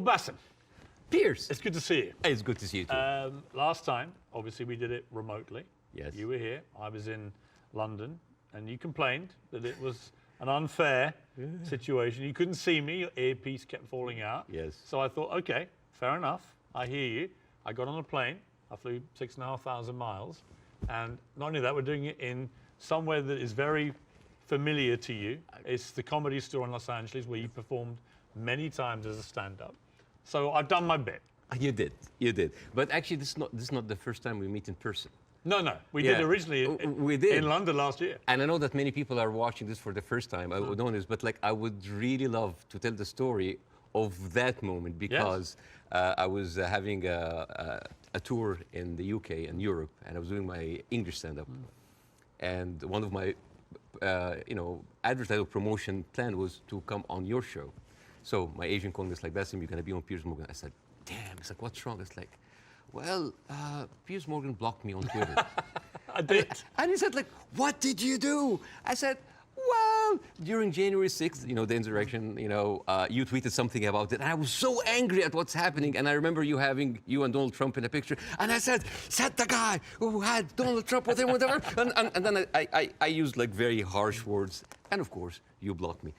Bاسم, Beirs. it's good to see you. It's good to see you too. Last time, obviously, we did it remotely. Yes. You were here. I was in London, and you complained that it was an unfair situation. You couldn't see me. Your earpiece kept falling out. Yes. So I thought, okay, fair enough. I hear you. I got on a plane. I flew 6,500 miles. And not only that, we're doing it in somewhere that is very familiar to you. It's the Comedy Store in Los Angeles, where you performed many times as a stand-up. So I've done my bit. You did. But actually, this is not the first time we meet in person. No. We did originally in London last year. And I know that many people are watching this for the first time. I would know this, but like I would really love to tell the story of that moment because I was having a tour in the UK and Europe, and I was doing my English stand-up. And one of my, advertising promotion plan was to come on your show. So my agent called me, it's like, Bاسم, you're going to be on Piers Morgan. I said, damn. It's like, what's wrong? It's like, well, Piers Morgan blocked me on Twitter. I did. And he said, like, what did you do? I said, well, during January 6th, the insurrection, you tweeted something about it. And I was so angry at what's happening. And I remember you having you and Donald Trump in a picture. And I said the guy who had Donald Trump with him, whatever. And then I used like very harsh words. And of course, you blocked me.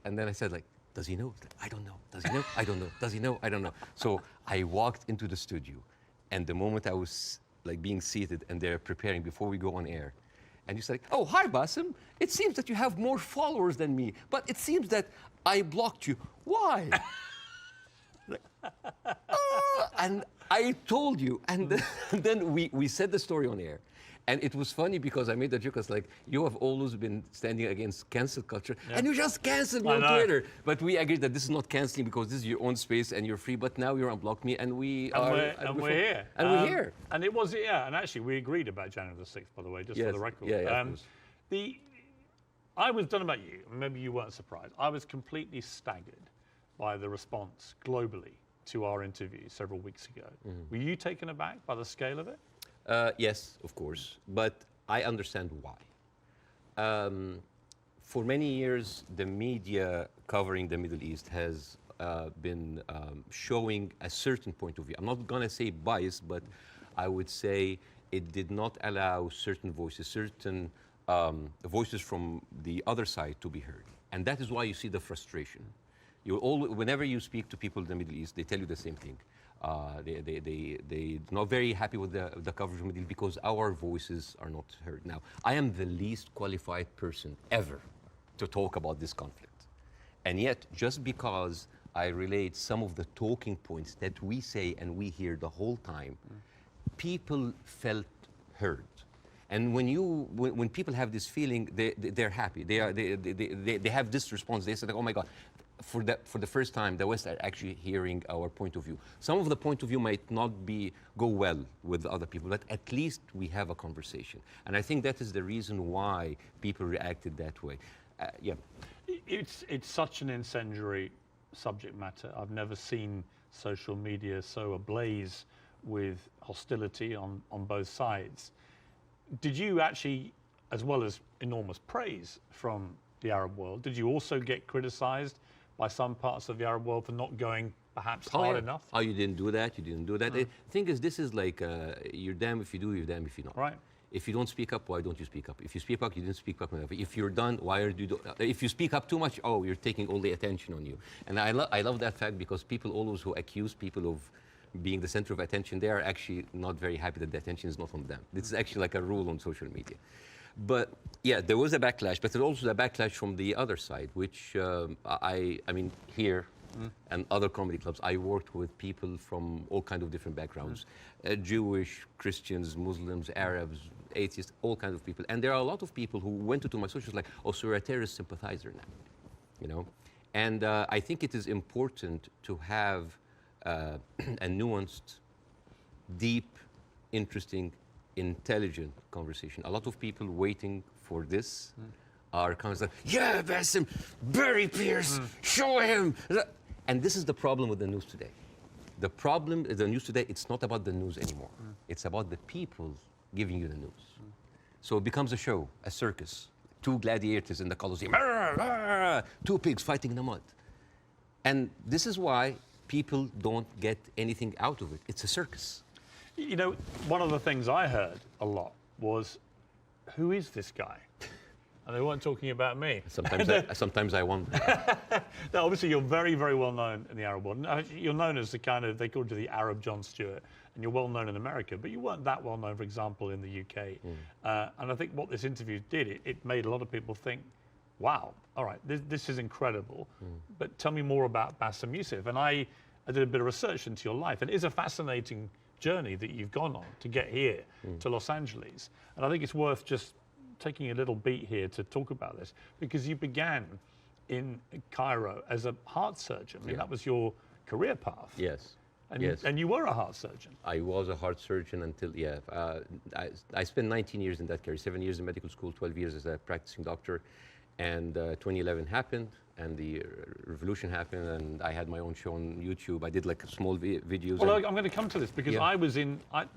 And then I said, like, does he know? I don't know. Does he know? I don't know. Does he know? I don't know. So I walked into the studio. And the moment I was like being seated and they're preparing before we go on air, and you said, oh, hi, Bاسم. It seems that you have more followers than me, but it seems that I blocked you. Why? And I told you. And then we said the story on air. And it was funny because I made the joke. I was like, you have always been standing against cancel culture, and you just canceled me on Twitter. But we agreed that this is not canceling because this is your own space and you're free. But now you're unblocked me, and we're here. And we're here. And it was, and actually we agreed about January the 6th, by the way, just for the record. Yeah, I was done about you, maybe you weren't surprised. I was completely staggered by the response globally to our interview several weeks ago. Were you taken aback by the scale of it? Yes, of course, but I understand why. For many years, the media covering the Middle East has been showing a certain point of view. I'm not going to say bias, but I would say it did not allow certain voices from the other side to be heard. And that is why you see the frustration. Whenever you speak to people in the Middle East, they tell you the same thing. They're not very happy with the coverage of the Middle East because our voices are not heard. Now, I am the least qualified person ever to talk about this conflict. And yet, just because I relate some of the talking points that we say and we hear the whole time, people felt heard. And when people have this feeling, they're happy. They have this response. They say, like, oh my God. For the first time, the West are actually hearing our point of view. Some of the point of view might not go well with other people, but at least we have a conversation. And I think that is the reason why people reacted that way. It's such an incendiary subject matter. I've never seen social media so ablaze with hostility on both sides. Did you actually, as well as enormous praise from the Arab world, did you also get criticized by some parts of the Arab world for not going perhaps hard enough? Oh, you didn't do that, you didn't do that. The thing is, this is like, you're damned if you do, you're damned if you're not. Right. If you don't speak up, why don't you speak up? If you speak up, you didn't speak up enough. If you're done, why are you if you speak up too much, oh, you're taking all the attention on you. And I love that fact because people always who accuse people of being the center of attention, they are actually not very happy that the attention is not on them. This is actually like a rule on social media. But yeah, there was a backlash, but there's also a backlash from the other side, which I mean, here and other comedy clubs, I worked with people from all kinds of different backgrounds, Jewish, Christians, Muslims, Arabs, atheists, all kinds of people. And there are a lot of people who went into my socials like, oh, so you're a terrorist sympathizer now, And I think it is important to have a nuanced, deep, interesting, intelligent conversation. A lot of people waiting for this are kind of like, yeah, Bاسم, bury Beirs, show him. And this is the problem with the news today. The problem is the news today, it's not about the news anymore. It's about the people giving you the news. So it becomes a show, a circus. Two gladiators in the Colosseum, two pigs fighting in the mud. And this is why people don't get anything out of it. It's a circus. You know, one of the things I heard a lot was, who is this guy? And they weren't talking about me. Sometimes I wonder. Now, obviously, you're very, very well known in the Arab world. You're known as the kind of, they called you the Arab Jon Stewart, and you're well known in America, but you weren't that well known, for example, in the UK. And I think what this interview did, it made a lot of people think, wow, all right, this is incredible, but tell me more about Bاسم Youssef. And I did a bit of research into your life, and it is a fascinating journey that you've gone on to get here to Los Angeles. And I think it's worth just taking a little beat here to talk about this, because you began in Cairo as a heart surgeon. I mean, that was your career path. Yes. And you were a heart surgeon. I was a heart surgeon until, I spent 19 years in that career, 7 years in medical school, 12 years as a practicing doctor. And 2011 happened, and the revolution happened, and I had my own show on YouTube. I did like small videos. Well, I'm going to come to this, because I was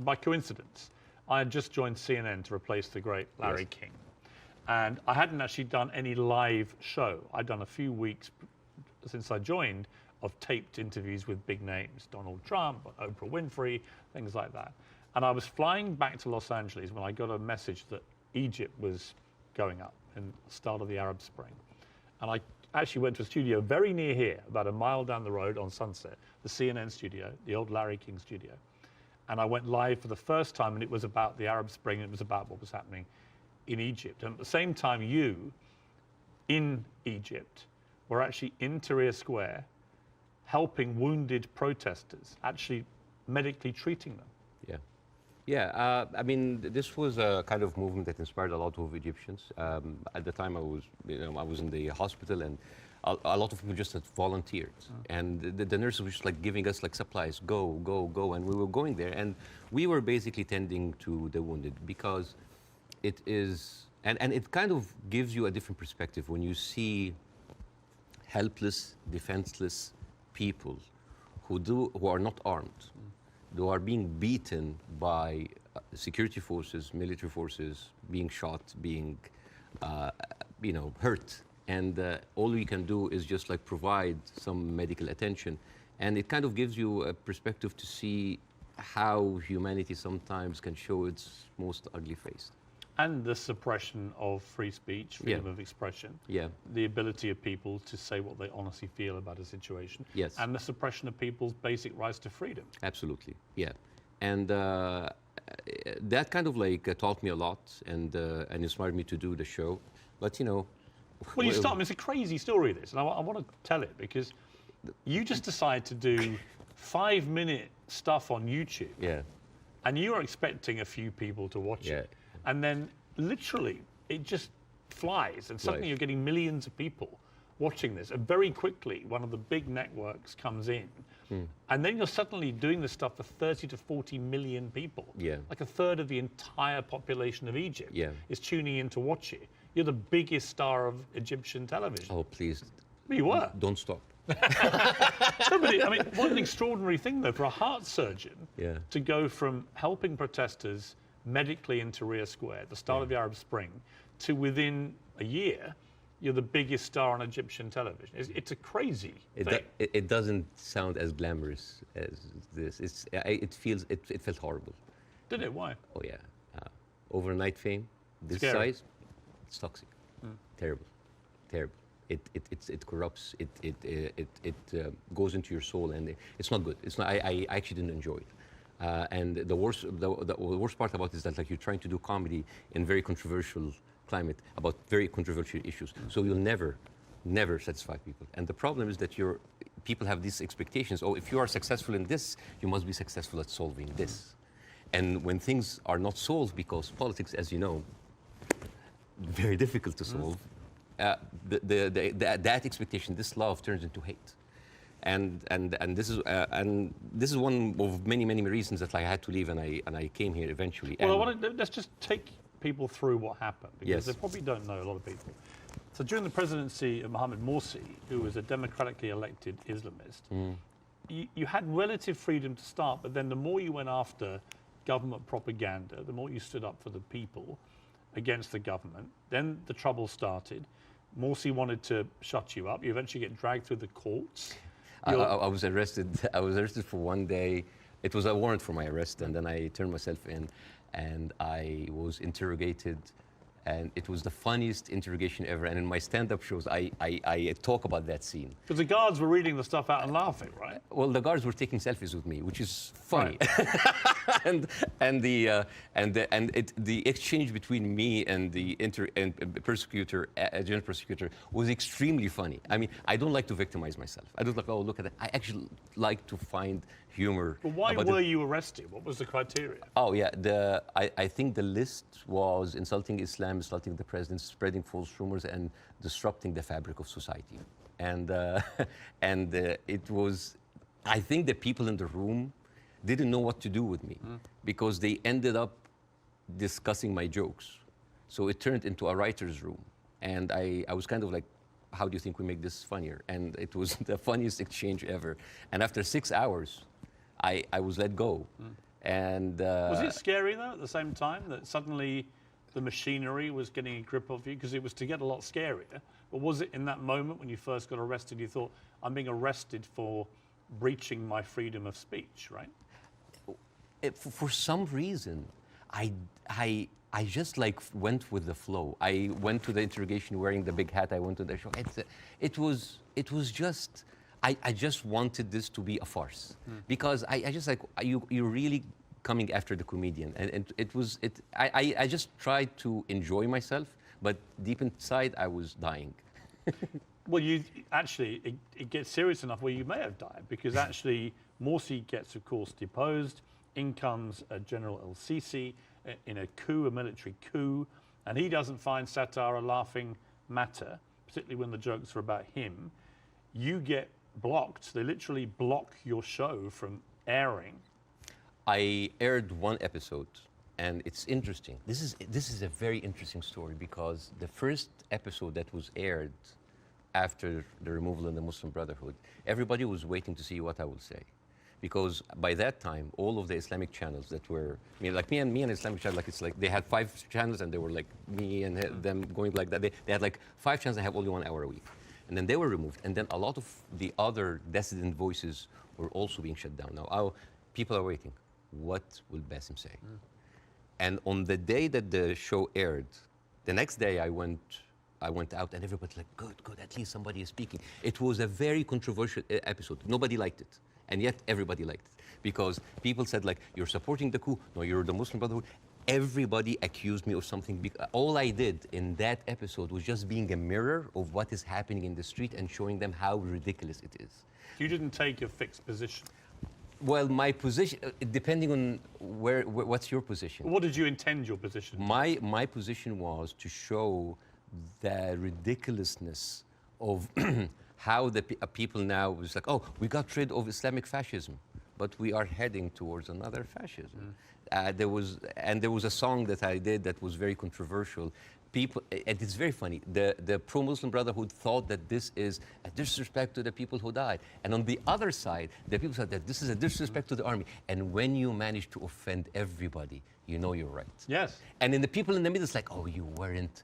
by coincidence, I had just joined CNN to replace the great Larry King. And I hadn't actually done any live show. I'd done a few weeks since I joined of taped interviews with big names, Donald Trump, Oprah Winfrey, things like that. And I was flying back to Los Angeles when I got a message that Egypt was going up in the start of the Arab Spring. And I actually went to a studio very near here, about a mile down the road on Sunset, the CNN studio, the old Larry King studio. And I went live for the first time, and it was about the Arab Spring, and it was about what was happening in Egypt. And at the same time, you, in Egypt, were actually in Tahrir Square, helping wounded protesters, actually medically treating them. I mean, this was a kind of movement that inspired a lot of Egyptians. At the time, I was in the hospital, and a lot of people just had volunteered, and the nurses were just like giving us like supplies, go, and we were going there, and we were basically tending to the wounded, because it is, and it kind of gives you a different perspective when you see helpless, defenseless people who are not armed, who are being beaten by security forces, military forces, being shot, being hurt. And all we can do is just like provide some medical attention. And it kind of gives you a perspective to see how humanity sometimes can show its most ugly face. And the suppression of free speech, freedom of expression. The ability of people to say what they honestly feel about a situation. And the suppression of people's basic rights to freedom. Absolutely, And that kind of like taught me a lot, and inspired me to do the show. But well, you start. I mean, it's a crazy story, this, and I want to tell it, because you just decide to do 5-minute stuff on YouTube. And you are expecting a few people to watch it, and then literally it just flies, and suddenly you're getting millions of people watching this, and very quickly one of the big networks comes in, and then you're suddenly doing this stuff for 30 to 40 million people. Like a third of the entire population of Egypt is tuning in to watch it. You're the biggest star of Egyptian television. Oh, please. You were. Don't stop. No, but I mean, what an extraordinary thing, though, for a heart surgeon to go from helping protesters medically in Tahrir Square at the start of the Arab Spring to within a year, you're the biggest star on Egyptian television. It's a crazy thing. It doesn't sound as glamorous as this. It felt horrible. Did it? Why? Oh yeah, overnight fame, this Scary. size, it's toxic, terrible. It corrupts. It goes into your soul, and it's not good. It's not. I actually didn't enjoy it. And the worst part about it is that like you're trying to do comedy in very controversial climate about very controversial issues. So you'll never satisfy people. And the problem is that people have these expectations. Oh, if you are successful in this, you must be successful at solving this. And when things are not solved, because politics, as you know, very difficult to solve, that expectation, this love turns into hate. And this is one of many reasons that I had to leave, and I came here eventually. Well, let's just take people through what happened, because they probably don't know, a lot of people. So during the presidency of Mohamed Morsi, who was a democratically elected Islamist, you had relative freedom to start, but then the more you went after government propaganda, the more you stood up for the people against the government, then the trouble started. Morsi wanted to shut you up. You eventually get dragged through the courts. I was arrested. I was arrested for one day. It was a warrant for my arrest, and then I turned myself in, and I was interrogated, and it was the funniest interrogation ever. And in my stand-up shows, I talk about that scene. Because the guards were reading the stuff out and laughing, right? Well, the guards were taking selfies with me, which is funny. Right. The exchange between me and the prosecutor, general prosecutor, was extremely funny. I mean, I don't like to victimize myself. I don't like, oh, look at that. I actually like to find humor. But why were you arrested? What was the criteria? Oh, yeah. I think the list was insulting Islam, insulting the president, spreading false rumors, and disrupting the fabric of society. And it was, I think the people in the room didn't know what to do with me because they ended up discussing my jokes. So it turned into a writer's room. And I was kind of like, how do you think we make this funnier? And it was the funniest exchange ever. And after 6 hours, I was let go. And was it scary though at the same time that suddenly the machinery was getting a grip of you? Because it was to get a lot scarier. But was it in that moment when you first got arrested, you thought, I'm being arrested for breaching my freedom of speech, right? For some reason, I just like went with the flow. I went to the interrogation wearing the big hat. I went to the show. It was just, I just wanted this to be a farce because I just like, you're really coming after the comedian. And I just tried to enjoy myself, but deep inside I was dying. Well, you actually, it gets serious enough where you may have died because actually Morsi gets, of course, deposed. In comes General El-Sisi in a coup, a military coup, and he doesn't find satire a laughing matter, particularly when the jokes are about him. You get blocked. They literally block your show from airing. I aired one episode, and it's interesting. This is a very interesting story because the first episode that was aired after the removal of the Muslim Brotherhood, everybody was waiting to see what I will say. Because by that time, all of the Islamic channels that were, I mean, like me and Islamic channel, like it's like they had 5 channels and they were like me and them going like that. They had like 5 channels that have only 1 hour a week. And then they were removed. And then a lot of the other dissident voices were also being shut down. Now, people are waiting. What will Baasim say? And on the day that the show aired, the next day I went out and everybody's like, good, at least somebody is speaking. It was a very controversial episode. Nobody liked it. And yet everybody liked it because people said like, you're supporting the coup. No, you're the Muslim Brotherhood. Everybody accused me of something. All I did in that episode was just being a mirror of what is happening in the street and showing them how ridiculous it is. You didn't take a fixed position. Well, my position, depending on what's your position? What did you intend your position? My position was to show the ridiculousness of how the people now was like, oh, we got rid of Islamic fascism, but we are heading towards another fascism. There was a song that I did that was very controversial. People, and it's very funny. The pro-Muslim Brotherhood thought that this is a disrespect to the people who died, and on the other side, the people said that this is a disrespect to the army. And when you manage to offend everybody, you know you're right. Yes. And in the people in the middle, it's like, oh, you weren't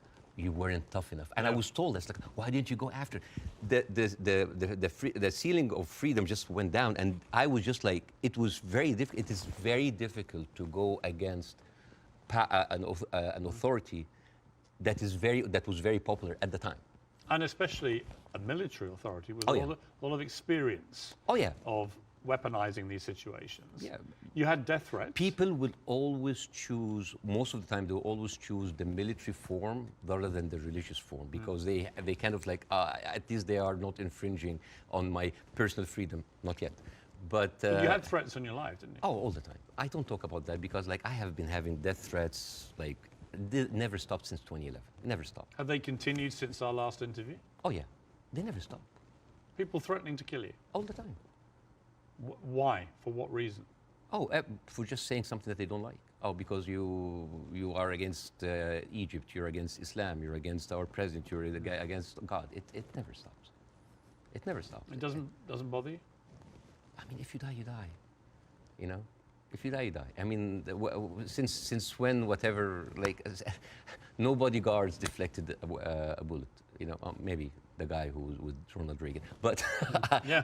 tough enough. And I was told, it's like, why didn't you go after? The ceiling of freedom just went down, and I was just like, it was very difficult. It is very difficult to go against an authority that was very popular at the time. And especially a military authority with Oh, a yeah. lot of experience Oh, yeah. of weaponizing these situations. Yeah. You had death threats. People will always choose, most of the time, they will always choose the military form rather than the religious form because they kind of like, at least they are not infringing on my personal freedom. Not yet. But you had threats on your life, didn't you? Oh, all the time. I don't talk about that because like I have been having death threats, like never stopped since 2011. Never stopped. Have they continued since our last interview? Oh yeah, they never stopped. People threatening to kill you? All the time. Why? For what reason? Oh, for just saying something that they don't like. Oh, because you are against Egypt, you're against Islam, you're against our president, you're against God. It never stops. It never stops. It doesn't bother you? I mean, if you die, you die. You know? If you die, you die. I mean, since when, whatever, like, no bodyguards deflected a bullet. You know, maybe the guy who's with Ronald Reagan. But Yeah.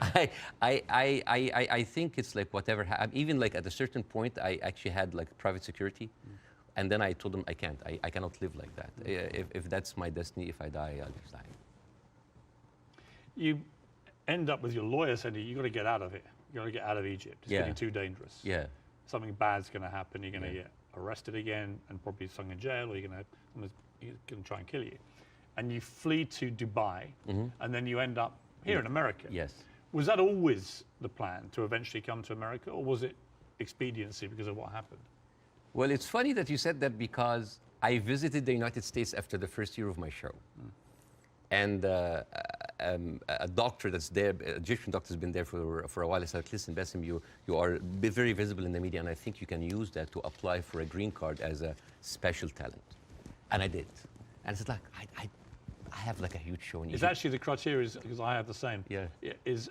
I think it's like whatever. Even like at a certain point, I actually had like private security, and then I told them I can't. I cannot live like that. If that's my destiny, if I die, I'll just die. You end up with your lawyer saying you've got to get out of here. You've got to get out of Egypt. It's Yeah. getting too dangerous. Yeah. Something bad's going to happen. You're going to Yeah. get arrested again and probably thrown in jail, or someone's going to try and kill you. And you flee to Dubai, and then you end up here in America. Yes. Was that always the plan, to eventually come to America, or was it expediency because of what happened? Well, it's funny that you said that because I visited the United States after the first year of my show. And a doctor that's there, an Egyptian doctor, has been there for a while. I said, listen, Bاسم, you are very visible in the media, and I think you can use that to apply for a green card as a special talent. And I did. And it's like, I have like a huge show in Egypt. It's actually the criteria, because I have the same. Yeah. Is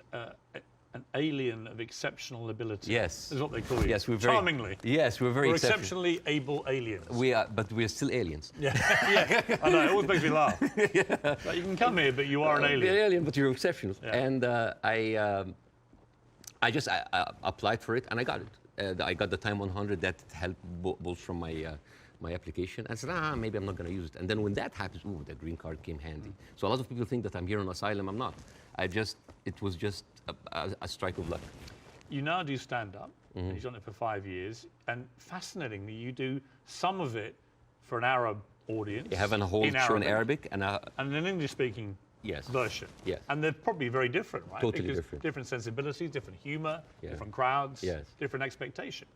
an alien of exceptional ability. Yes. Is what they call you. Yes, we're very charmingly. Yes, we're very We're exceptional. exceptionally able aliens. We are, but we're still aliens. Yeah, yeah. I know. It always makes me laugh. Like, you can come here, but you are an alien. You're an alien, but you're exceptional. Yeah. And I just applied for it, and I got it. I got the time 100 that helped both from my application. I said, maybe I'm not going to use it. And then when that happens, ooh, the green card came handy. So a lot of people think that I'm here on asylum. I'm not. It was just a strike of luck. You now do stand-up. You've done it for 5 years. And fascinatingly, you do some of it for an Arab audience. You have a whole show in Arabic and an English-speaking Yes. version. Yes. And they're probably very different, right? Totally because different. Different sensibilities, different humor, Yeah. different crowds, Yes. different expectation.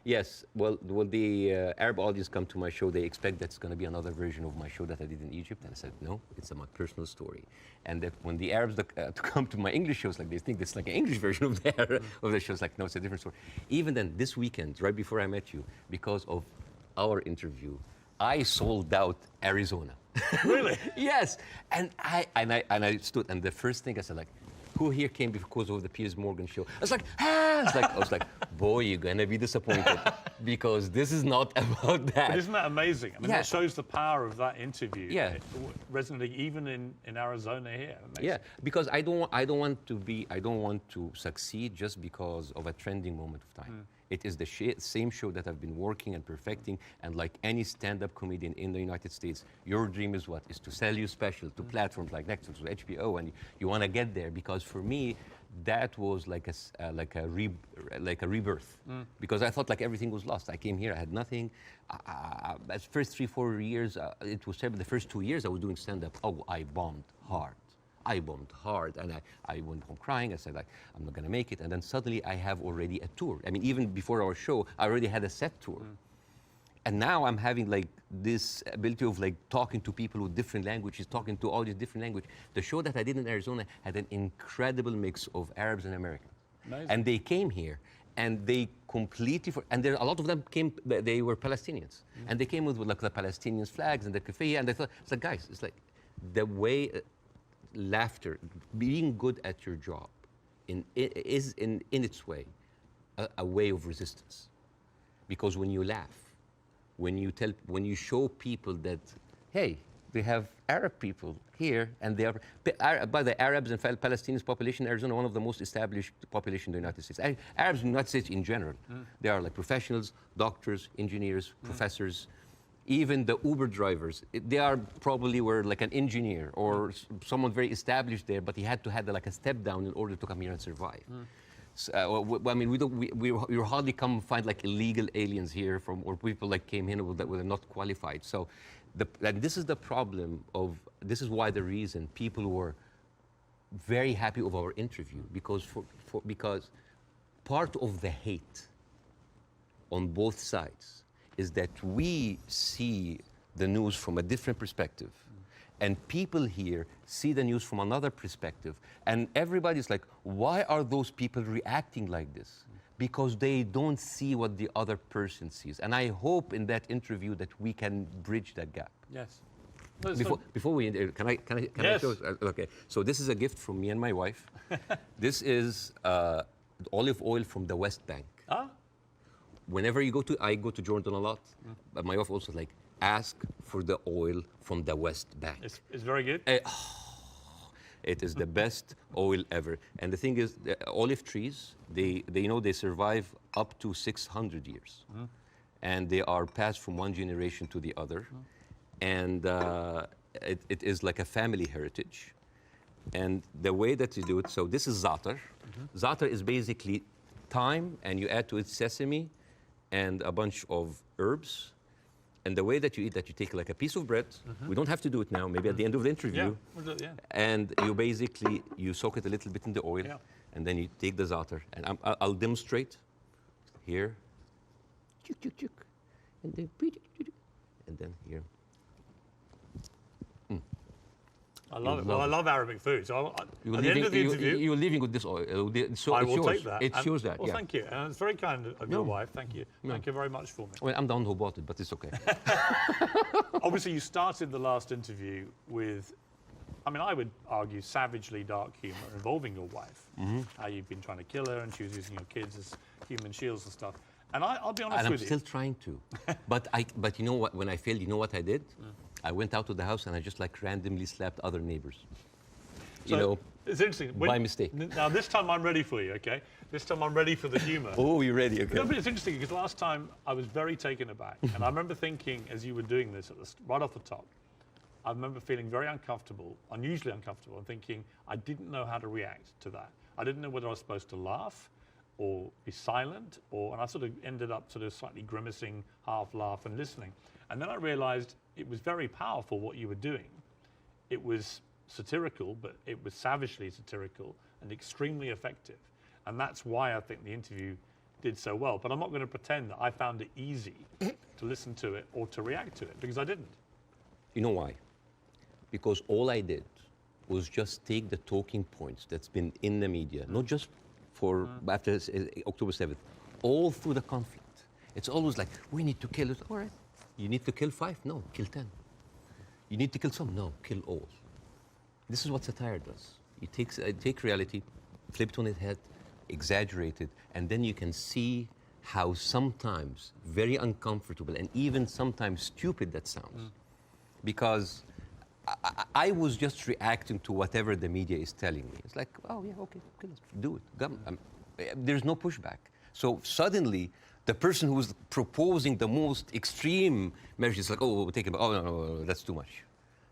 Yes. Well, the Arab audience come to my show, they expect that's going to be another version of my show that I did in Egypt. And I said, no, it's my personal story. And that when the Arabs come to my English shows, like they think it's like an English version of the shows. Like, no, it's a different story. Even then, this weekend, right before I met you, because of our interview, I sold out Arizona. Really? Yes. And I stood, and the first thing I said, like, who here came because of the Piers Morgan show? I was like, I was like, boy, you're gonna be disappointed because this is not about that. But isn't that amazing? I mean, Yeah. that shows the power of that interview. Yeah. Resonating even in Arizona here. Yeah, because I don't want to succeed just because of a trending moment of time. It is the same show that I've been working and perfecting, and like any stand-up comedian in the United States, your dream is what? Is to sell you special to platforms like Netflix, to HBO, and you want to get there. Because for me, that was like a rebirth. Because I thought like everything was lost. I came here, I had nothing. At first 3-4 years, it was terrible. The first 2 years I was doing stand-up. Oh, I bombed hard. And I went home crying. I said, like, I'm not going to make it. And then suddenly I have already a tour. I mean, even before our show, I already had a set tour. And now I'm having like this ability of like talking to people with different languages, talking to all these different languages. The show that I did in Arizona had an incredible mix of Arabs and Americans. Amazing. And they came here and they completely, and there a lot of them came, they were Palestinians. And they came with like the Palestinians flags and the Kefiyeh, and they thought, it's like, guys, it's like the way, laughter, being good at your job is in its way a way of resistance. Because when you laugh, when you show people that, hey, we have Arab people here, and they are, by the Arabs and Palestinians population in Arizona, one of the most established population in the United States. Arabs in the United States in general, they are like professionals, doctors, engineers, professors. Even the Uber drivers, they are probably were like an engineer or someone very established there, but he had to have like a step down in order to come here and survive. So, I mean, we hardly come find like illegal aliens here or people like came in that were not qualified. So, and this is the problem this is why the reason people were very happy of our interview, because because part of the hate on both sides is that we see the news from a different perspective. And people here see the news from another perspective. And everybody's like, why are those people reacting like this? Because they don't see what the other person sees. And I hope in that interview that we can bridge that gap. Yes. Before we, can I Yes. show? Okay, so this is a gift from me and my wife. This is olive oil from the West Bank. Ah, Whenever I go to Jordan a lot, but my wife also like, ask for the oil from the West Bank. it's very good. It is the best oil ever. And the thing is, the olive trees, they survive up to 600 years. And they are passed from one generation to the other. And it is like a family heritage. And the way that you do it, so this is za'atar. Za'atar is basically thyme, and you add to it sesame and a bunch of herbs. And the way that you eat that, you take like a piece of bread. We don't have to do it now, maybe at the end of the interview. Yeah, we'll do it, yeah. And you soak it a little bit in the oil, and then you take the za'atar. And I'll demonstrate here. Chuk, chuk, chuk. And then here. I love it. Well, I love Arabic food. So at the end of the interview, you're leaving with this oil. So I will take that. It shows that. Well, yeah. thank you. And it's very kind of your wife. Thank you. Thank you very much for me. Well, I'm the one who bought it, but it's okay. Obviously, you started the last interview with, I mean, I would argue savagely dark humour involving your wife. How you've been trying to kill her, and she was using your kids as human shields and stuff. And I'll be honest with you. And I'm still trying to. But you know what? When I failed, you know what I did? I went out to the house and I just like randomly slapped other neighbors. So it's interesting. By mistake. Now this time I'm ready for you, okay? This time I'm ready for the humour. Oh, you're ready, okay. No, but it's interesting because last time I was very taken aback. And I remember thinking, as you were doing this right off the top, I remember feeling very uncomfortable, unusually uncomfortable, and thinking I didn't know how to react to that. I didn't know whether I was supposed to laugh or be silent, and I sort of ended up sort of slightly grimacing, half laugh and listening. And then I realized it was very powerful what you were doing. It was satirical, but it was savagely satirical and extremely effective. And that's why I think the interview did so well. But I'm not going to pretend that I found it easy to listen to it or to react to it, because I didn't. You know why? Because all I did was just take the talking points that's been in the media, not just for after October 7th, all through the conflict. It's always like, we need to kill it. All right. You need to kill 5? No, kill 10. You need to kill some? No, kill all. This is what satire does. It take reality, flip it on its head, exaggerate it, and then you can see how sometimes very uncomfortable and even sometimes stupid that sounds. Because I was just reacting to whatever the media is telling me. It's like, oh yeah, okay, let's do it. There's no pushback. So suddenly, the person who's proposing the most extreme measures is like, oh, we'll take it, oh no, that's too much.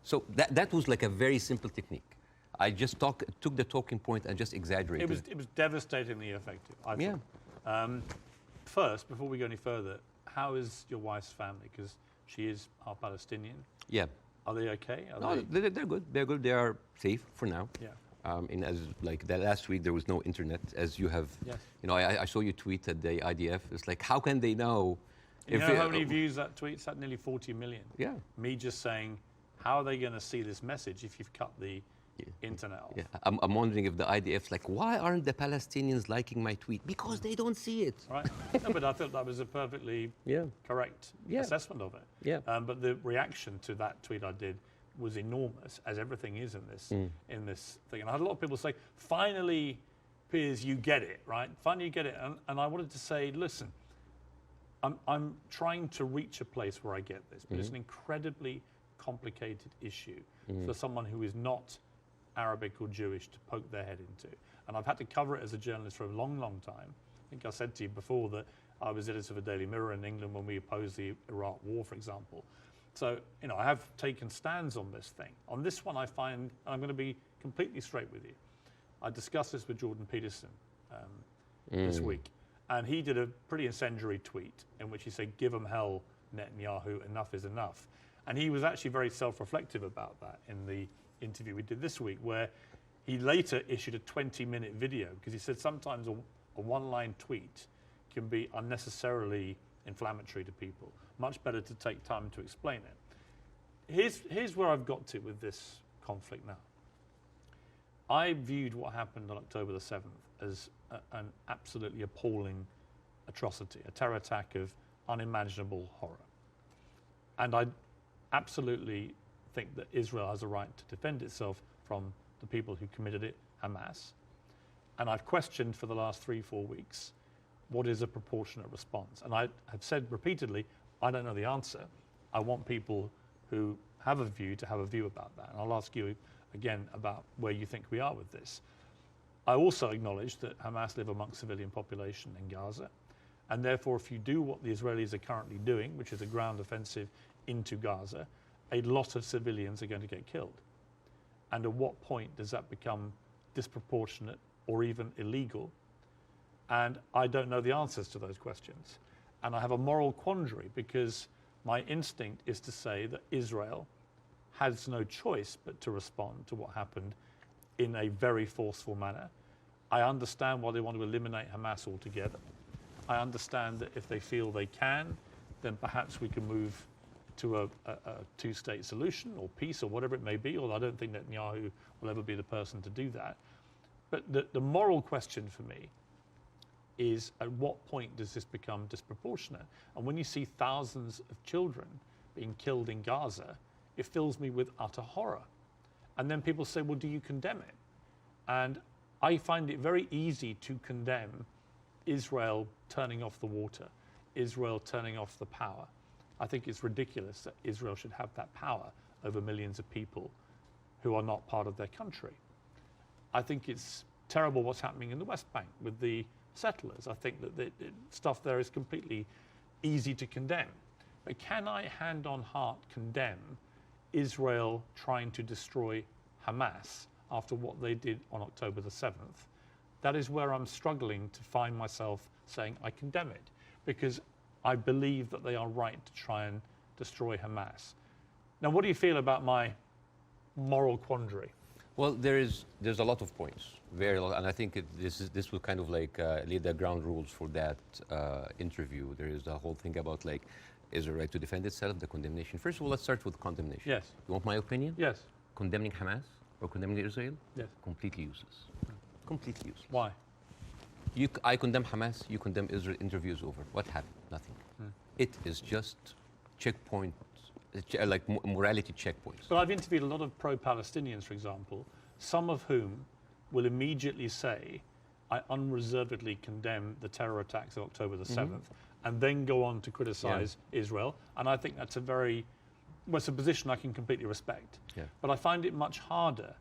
So that was like a very simple technique. I just took the talking point and just exaggerated. It was devastatingly effective, I thought. Yeah. First, before we go any further, how is your wife's family? Because she is half Palestinian. Yeah. Are they okay? They're good. They're good. They are safe for now. Yeah. And as like that last week, there was no internet, as you have. Yes. You know, I saw you tweet at the IDF. It's like, how can they know? You know how many views that tweet's had? Nearly 40 million. Yeah. Me just saying, how are they going to see this message if you've cut the internet off? Yeah. I'm wondering if the IDF's like, why aren't the Palestinians liking my tweet? Because they don't see it. Right. No, but I thought that was a perfectly correct assessment of it. Yeah. But the reaction to that tweet I did was enormous, as everything is in this thing. And I had a lot of people say, finally, Piers, you get it, right? Finally, you get it. And I wanted to say, listen, I'm trying to reach a place where I get this, but it's an incredibly complicated issue for someone who is not Arabic or Jewish to poke their head into. And I've had to cover it as a journalist for a long, long time. I think I said to you before that I was editor of a Daily Mirror in England when we opposed the Iraq War, for example. So, you know, I have taken stands on this thing. On this one, I find, and I'm going to be completely straight with you. I discussed this with Jordan Peterson this week, and he did a pretty incendiary tweet in which he said, give them hell, Netanyahu, enough is enough. And he was actually very self-reflective about that in the interview we did this week, where he later issued a 20-minute video, because he said sometimes a one-line tweet can be unnecessarily inflammatory to people. Much better to take time to explain it. Here's where I've got to with this conflict now. I viewed what happened on October the 7th as an absolutely appalling atrocity, a terror attack of unimaginable horror. And I absolutely think that Israel has a right to defend itself from the people who committed it, Hamas. And I've questioned for the last 3-4 weeks, what is a proportionate response? And I have said repeatedly, I don't know the answer. I want people who have a view to have a view about that. And I'll ask you again, about where you think we are with this. I also acknowledge that Hamas live amongst civilian population in Gaza, and therefore if you do what the Israelis are currently doing, which is a ground offensive into Gaza, a lot of civilians are going to get killed. And at what point does that become disproportionate or even illegal? And I don't know the answers to those questions. And I have a moral quandary because my instinct is to say that Israel has no choice but to respond to what happened in a very forceful manner. I understand why they want to eliminate Hamas altogether. I understand that if they feel they can, then perhaps we can move to a two-state solution or peace or whatever it may be, although I don't think Netanyahu will ever be the person to do that. But the moral question for me is, at what point does this become disproportionate? And when you see thousands of children being killed in Gaza, it fills me with utter horror. And then people say, well, do you condemn it? And I find it very easy to condemn Israel turning off the water, Israel turning off the power. I think it's ridiculous that Israel should have that power over millions of people who are not part of their country. I think it's terrible what's happening in the West Bank with the settlers. I think that the stuff there is completely easy to condemn. But can I, hand on heart, condemn Israel trying to destroy Hamas after what they did on October the 7th? That is where I'm struggling to find myself saying I condemn it, because I believe that they are right to try and destroy Hamas. Now, what do you feel about my moral quandary? Well, there's a lot of points, very a lot, and I think this will kind of like lay the ground rules for that interview. There is a whole thing about like, is it right to defend itself, the condemnation. First of all, let's start with condemnation. Yes. You want my opinion? Yes. Condemning Hamas or condemning Israel? Yes. Completely useless. Completely useless. Why? I condemn Hamas, you condemn Israel, interview is over. What happened? Nothing. It is just checkpoint, like morality checkpoints. But I've interviewed a lot of pro-Palestinians, for example, some of whom will immediately say, I unreservedly condemn the terror attacks of October the 7th, and then go on to criticize Israel. And I think that's it's a position I can completely respect. Yeah. But I find it much harder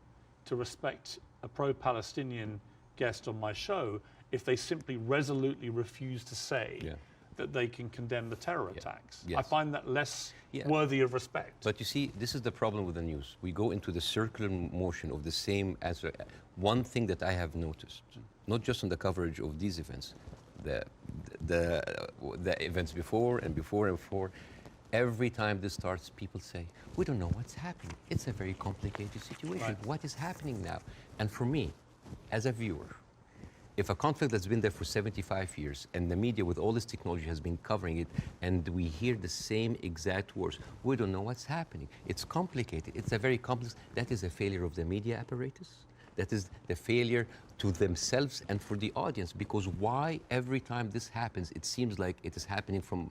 to respect a pro-Palestinian guest on my show if they simply resolutely refuse to say that they can condemn the terror attacks. Yes. I find that less worthy of respect. But you see, this is the problem with the news. We go into the circular motion of the same answer. One thing that I have noticed, not just on the coverage of these events, the events before and before and before, every time this starts, people say, we don't know what's happening. It's a very complicated situation. Right. What is happening now? And for me, as a viewer, if a conflict that's been there for 75 years and the media with all this technology has been covering it and we hear the same exact words, we don't know what's happening. It's complicated. It's a very complex. That is a failure of the media apparatus. That is the failure to themselves and for the audience, because why every time this happens, it seems like it is happening from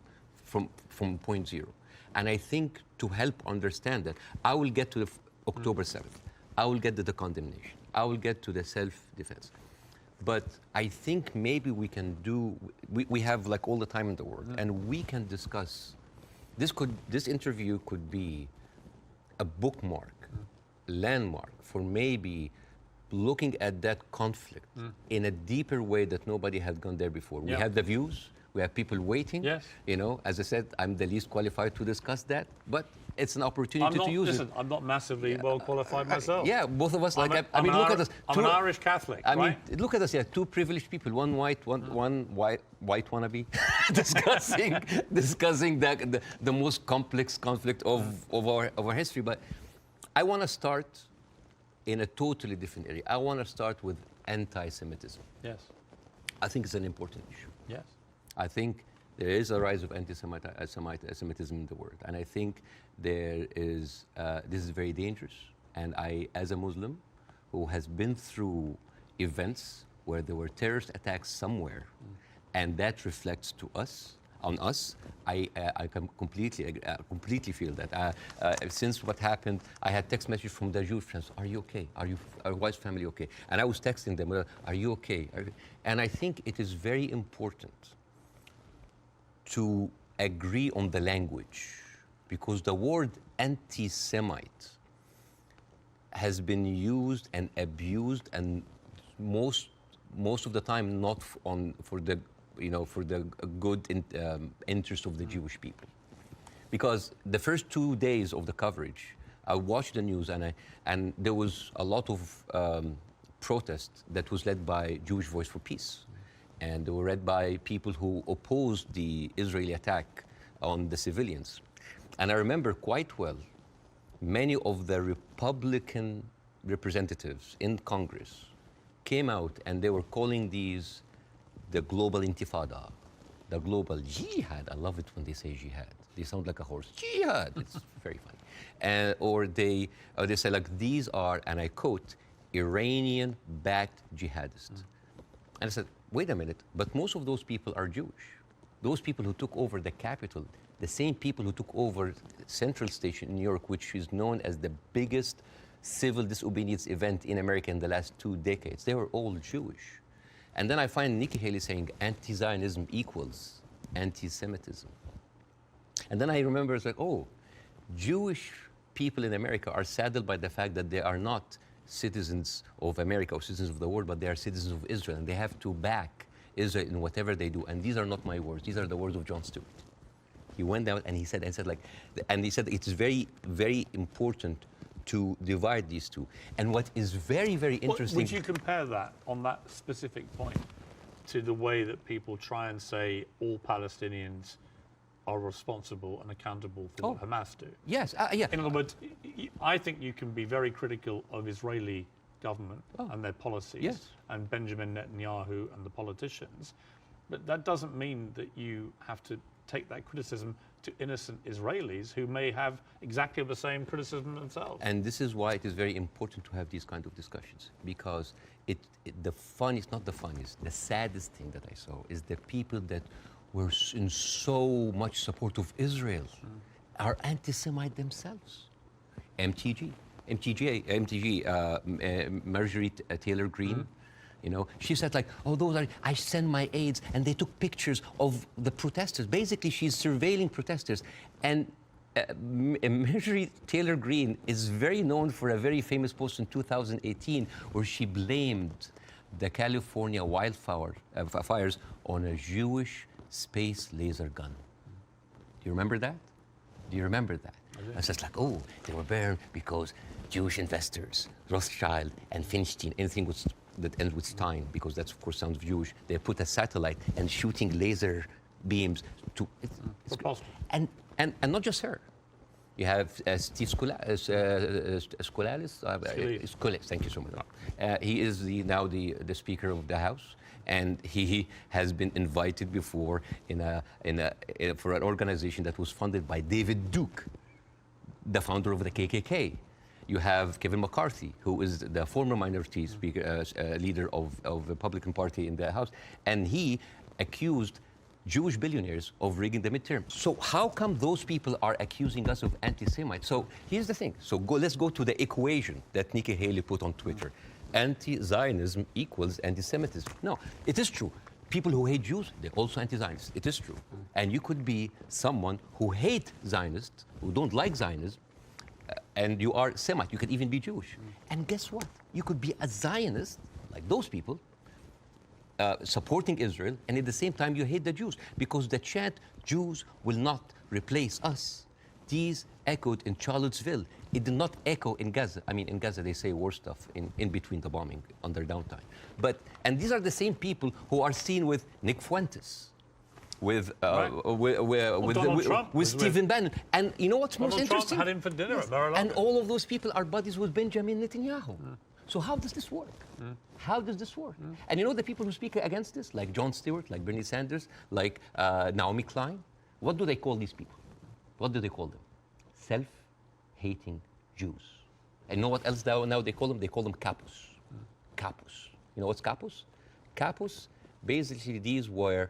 point zero. And I think to help understand that, I will get to the October 7th. I will get to the condemnation. I will get to the self-defense. But I think maybe we can we have like all the time in the world, and we can discuss, this interview could be a bookmark, landmark for maybe looking at that conflict in a deeper way that nobody had gone there before. We have the views, we have people waiting. Yes. You know, as I said, I'm the least qualified to discuss that, but it's an opportunity to use it. I'm not massively well qualified myself. Yeah, both of us. Like, I mean, look at us. I'm an Irish Catholic. I mean, right? look at us. Yeah, two privileged people. One white, one white wannabe, discussing the most complex conflict of our history. But I want to start in a totally different area. I want to start with anti-Semitism. Yes. I think it's an important issue. Yes. I think there is a rise of anti-Semitism in the world, and I think this is very dangerous. And I, as a Muslim who has been through events where there were terrorist attacks somewhere, and that reflects on us, I can completely feel that. Since what happened, I had text messages from the Jewish friends, are you okay? Are wife's family okay? And I was texting them, are you okay? And I think it is very important to agree on the language, because the word anti-Semite has been used and abused, and most of the time not for the good interest of the Jewish people. Because the first 2 days of the coverage, I watched the news, and there was a lot of protest that was led by Jewish Voice for Peace, and they were led by people who opposed the Israeli attack on the civilians. And I remember quite well, many of the Republican representatives in Congress came out and they were calling these the global intifada, the global jihad. I love it when they say jihad. They sound like a horse. Jihad. It's very funny. Or they say like, these are, and I quote, Iranian-backed jihadists. And I said, wait a minute, but most of those people are Jewish. Those people who took over the capital, the same people who took over Central Station in New York, which is known as the biggest civil disobedience event in America in the last 2 decades, they were all Jewish. And then I find Nikki Haley saying anti-Zionism equals anti-Semitism. And then I remember it's like, oh, Jewish people in America are saddled by the fact that they are not citizens of America or citizens of the world, but they are citizens of Israel, and they have to back Israel in whatever they do. And these are not my words; these are the words of Jon Stewart. He went out and he said it's very, very important to divide these two. And what is very, very interesting. Would you compare that on that specific point to the way that people try and say all Palestinians are responsible and accountable for what Hamas do? Yes, yeah. In other words, I think you can be very critical of Israeli government and their policies and Benjamin Netanyahu and the politicians, but that doesn't mean that you have to take that criticism to innocent Israelis who may have exactly the same criticism themselves. And this is why it is very important to have these kind of discussions, because the saddest thing that I saw is the people that were in so much support of Israel are anti-Semite themselves. MTG, Marjorie Taylor Greene, you know, she said like, oh, I send my aides, and they took pictures of the protesters. Basically, she's surveilling protesters. And Marjorie Taylor Greene is very known for a very famous post in 2018 where she blamed the California fires on a Jewish space laser gun. Do you remember that? Do you remember that? I was just like, oh, they were burned because Jewish investors, Rothschild and Finstein, anything that ends with Stein, because that's of course sounds Jewish, they put a satellite and shooting laser beams to. It's possible. And not just her. You have Steve Skoulas, thank you so much. He is now the Speaker of the House, and he has been invited before for an organization that was funded by David Duke, the founder of the KKK. You have Kevin McCarthy, who is the former minority speaker, leader of the Republican Party in the House, and he accused Jewish billionaires of rigging the midterm. So how come those people are accusing us of anti-Semites? So here's the thing. So let's go to the equation that Nikki Haley put on Twitter. Anti-Zionism equals anti-Semitism. No, it is true. People who hate Jews, they're also anti-Zionists. It is true. And you could be someone who hate Zionists, who don't like Zionism, and you are Semite. You could even be Jewish. And guess what? You could be a Zionist, like those people, supporting Israel, and at the same time you hate the Jews, because the chant, Jews will not replace us, these echoed in Charlottesville. It did not echo in Gaza. I mean, in Gaza they say worse stuff in between the bombing, on their downtime. And these are the same people who are seen with Nick Fuentes, with Stephen Bannon. And you know what's most interesting? Trump had him for dinner at Mar-a-Lago. And all of those people are buddies with Benjamin Netanyahu. So how does this work? How does this work? And you know the people who speak against this, like Jon Stewart, like Bernie Sanders, like Naomi Klein, what do they call these people? What do they call them? Self-hating Jews. And you know what else now they call them? They call them capos. Capos. You know what's capos? Capos, basically these were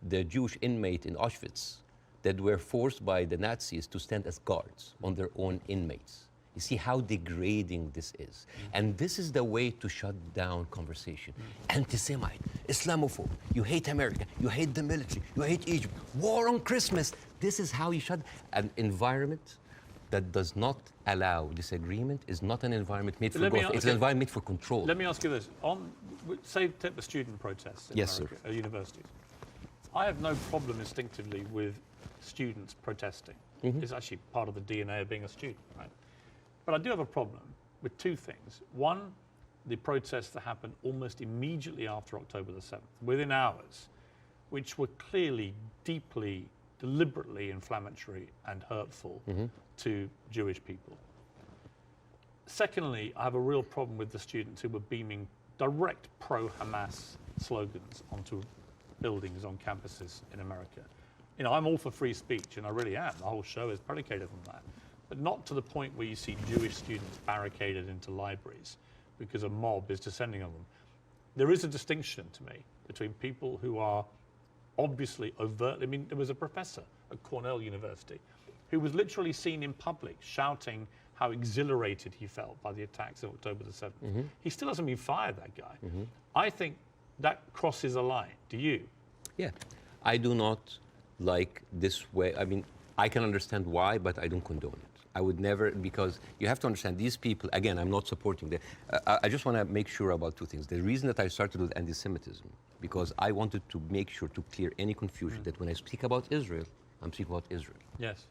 the Jewish inmate in Auschwitz that were forced by the Nazis to stand as guards on their own inmates. You see how degrading this is. And this is the way to shut down conversation. Anti-Semite, Islamophobe, you hate America, you hate the military, you hate Egypt, war on Christmas. This is how you shut an environment that does not allow disagreement is not an environment made for Let me growth. a- It's an okay. environment made for control. Let me ask you this. Say, take the student protests in Yes, America, sir. at universities. I have no problem instinctively with students protesting. It's actually part of the DNA of being a student, right? But I do have a problem with two things. One, the protests that happened almost immediately after October the 7th, within hours, which were clearly, deeply, deliberately inflammatory and hurtful to Jewish people. Secondly, I have a real problem with the students who were beaming direct pro-Hamas slogans onto buildings on campuses in America. You know, I'm all for free speech, and I really am. The whole show is predicated on that. But not to the point where you see Jewish students barricaded into libraries because a mob is descending on them. There is a distinction to me between people who are obviously overtly, I mean, there was a professor at Cornell University who was literally seen in public shouting how exhilarated he felt by the attacks of October the 7th. He still hasn't been fired, that guy. I think that crosses a line. Do you? Yeah, I do not like this way. I mean, I can understand why, but I don't condone it. I would never, because you have to understand these people, again, I'm not supporting them. I just want to make sure about two things. The reason that I started with anti-Semitism, because I wanted to make sure to clear any confusion that when I speak about Israel, I'm speaking about Israel. Yes.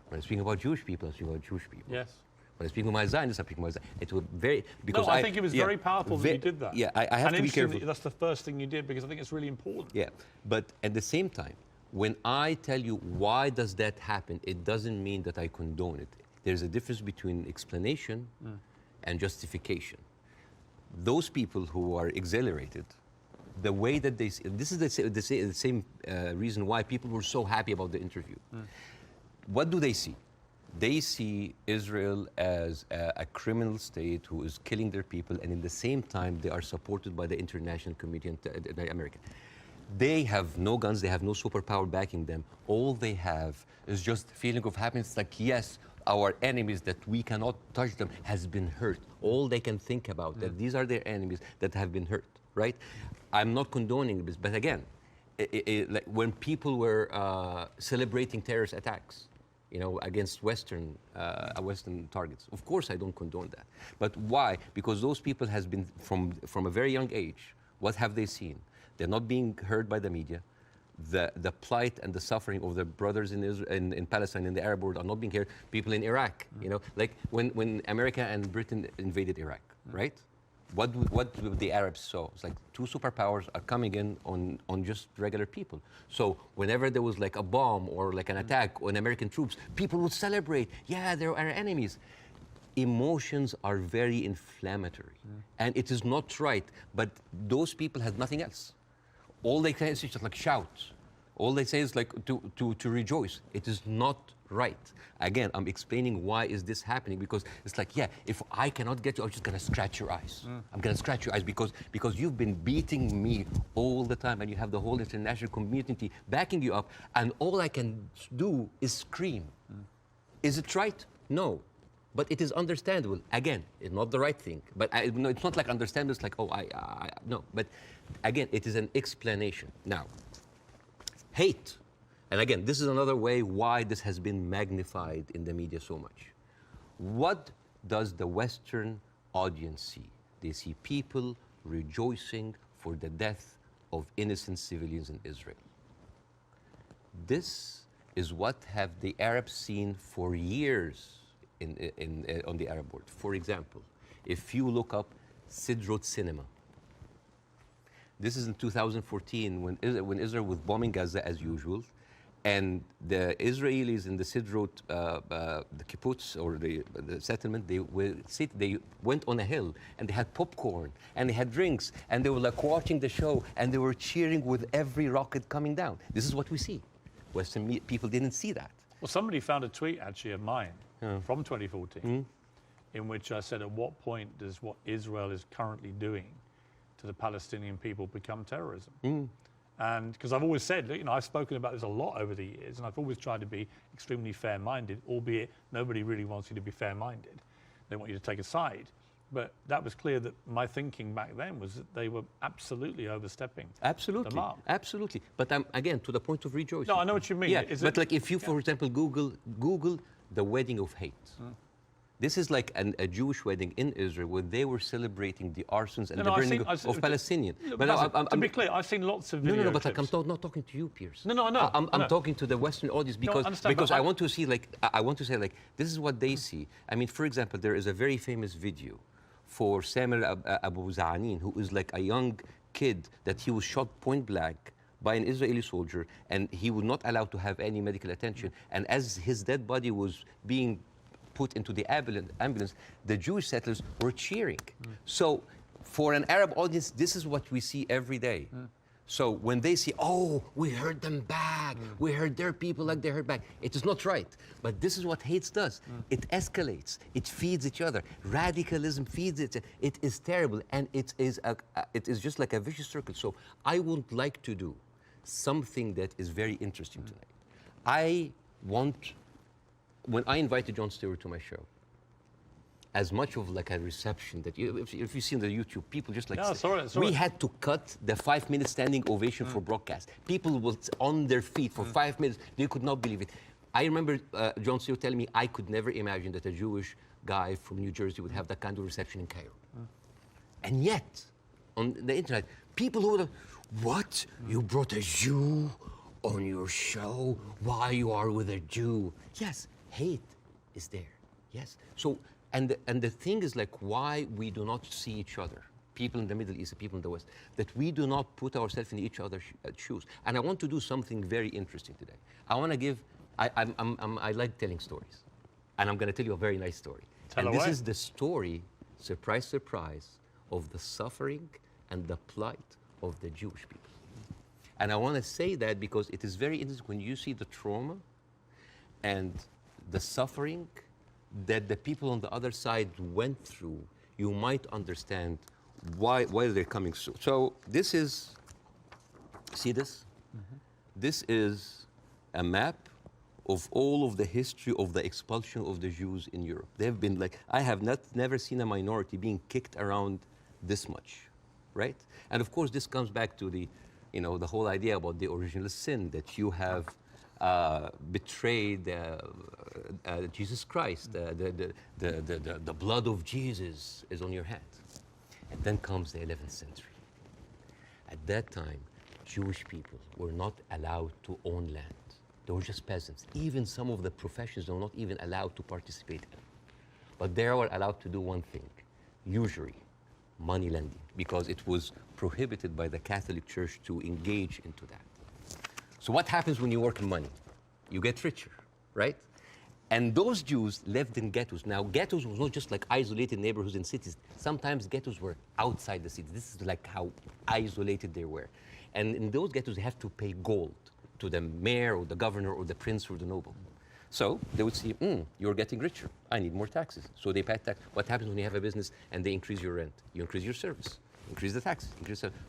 When I speak about Jewish people, I'm speaking about Jewish people. Yes. When I speak about my Zionists, I'm speaking about Zionists. It was very, because No, I think it was very powerful that you did that. Yeah, I have and to be careful. That's the first thing you did, because I think it's really important. Yeah, but at the same time, when I tell you why does that happen, it doesn't mean that I condone it. There's a difference between explanation and justification. Those people who are exhilarated, the way that they see, this is the same reason why people were so happy about the interview. What do they see? They see Israel as a criminal state who is killing their people, and in the same time, they are supported by the international community and the American. They have no guns, they have no superpower backing them. All they have is just feeling of happiness, like, yes, our enemies that we cannot touch them has been hurt. All they can think about, that these are their enemies that have been hurt, right? I'm not condoning this, but again, like when people were celebrating terrorist attacks, you know, against Western targets. Of course, I don't condone that. But why? Because those people has been, from a very young age, what have they seen? They're not being heard by the media. The plight and the suffering of their brothers in Israel, in Palestine, in the Arab world are not being heard. People in Iraq, you know, like when America and Britain invaded Iraq, right? What the Arabs saw? It's like two superpowers are coming in on just regular people. So whenever there was like a bomb or like an attack on American troops, people would celebrate. Yeah, they're our enemies. Emotions are very inflammatory, and it is not right. But those people had nothing else. All they say is just like shout. All they say is like to rejoice. It is not right. Again, I'm explaining why is this happening, because it's like, yeah, if I cannot get you, I'm just gonna scratch your eyes. I'm gonna scratch your eyes because you've been beating me all the time, and you have the whole international community backing you up, and all I can do is scream. Is it right? No. But it is understandable. Again, it's not the right thing. But no, it's not like understandable. It's like, oh, no. But again, it is an explanation. Now, hate. And again, this is another way why this has been magnified in the media so much. What does the Western audience see? They see people rejoicing for the death of innocent civilians in Israel. This is what have the Arabs seen for years on the Arab world. For example, if you look up Sidrot cinema, this is in 2014 when Israel was bombing Gaza as usual, and the Israelis in the Sidrot, the kibbutz or the settlement, they went on a hill and they had popcorn and they had drinks and they were like watching the show and they were cheering with every rocket coming down. This is what we see. Western people didn't see that. Well, somebody found a tweet actually of mine from 2014 in which I said, at what point does what Israel is currently doing to the Palestinian people become terrorism? And because I've always said, you know, I've spoken about this a lot over the years, and I've always tried to be extremely fair-minded, albeit nobody really wants you to be fair-minded. They want you to take a side. But that was clear that my thinking back then was that they were absolutely overstepping the mark. Absolutely. But again, to the point of rejoicing. No, I know what you mean. Yeah, but like if you, for example, Google the wedding of hate. This is like a Jewish wedding in Israel where they were celebrating the arsons and the burning of Palestinians. To be clear, I've seen lots of video No, but clips. I'm not talking to you, Piers. No, I know. I'm talking to the Western audience because I want to see, like, I want to say, like, this is what they see. I mean, for example, there is a very famous video for Samuel Abu Za'anin, who is like a young kid that he was shot point blank by an Israeli soldier, and he was not allowed to have any medical attention. And as his dead body was being put into the ambulance, the Jewish settlers were cheering. So for an Arab audience, this is what we see every day. So when they see, oh, we heard them back, we heard their people like they heard back, it is not right. But this is what hate does. It escalates, it feeds each other. Radicalism feeds it. It is terrible, and it is just like a vicious circle. So I would like to do something that is very interesting tonight. I want, when I invited Jon Stewart to my show, as much of like a reception that if you see on the YouTube, people just like, we had to cut the 5-minute standing ovation for broadcast. People were on their feet for 5 minutes. They could not believe it. I remember Jon Stewart telling me I could never imagine that a Jewish guy from New Jersey would have that kind of reception in Cairo. And yet, on the internet, people who would, what? You brought a Jew on your show? Why you are with a Jew? Yes, hate is there. Yes. So, and the thing is, like, why we do not see each other, people in the Middle East, people in the West, that we do not put ourselves in each other's shoes. And I want to do something very interesting today. I want to give, I like telling stories. And I'm going to tell you a very nice story. Tell away. This is the story, surprise, surprise, of the suffering and the plight of the Jewish people. And I want to say that because it is very interesting when you see the trauma and the suffering that the people on the other side went through, you might understand why they're coming so. So this is, see this? This is a map of all of the history of the expulsion of the Jews in Europe. They've been like, I have never seen a minority being kicked around this much, right? And of course, this comes back to the, you know, the whole idea about the original sin, that you have betrayed Jesus Christ. The blood of Jesus is on your hand. And then comes the 11th century. At that time, Jewish people were not allowed to own land. They were just peasants. Even some of the professions they were not even allowed to participate in. But they were allowed to do one thing, usury, money lending, because it was prohibited by the Catholic Church to engage into that. So what happens when you work in money? You get richer, right? And those Jews lived in ghettos. Now, ghettos was not just like isolated neighborhoods in cities. Sometimes ghettos were outside the city. This is like how isolated they were. And in those ghettos, they have to pay gold to the mayor or the governor or the prince or the noble. So they would see, you're getting richer. I need more taxes. So they pay tax. What happens when you have a business and they increase your rent? You increase your service, increase the taxes.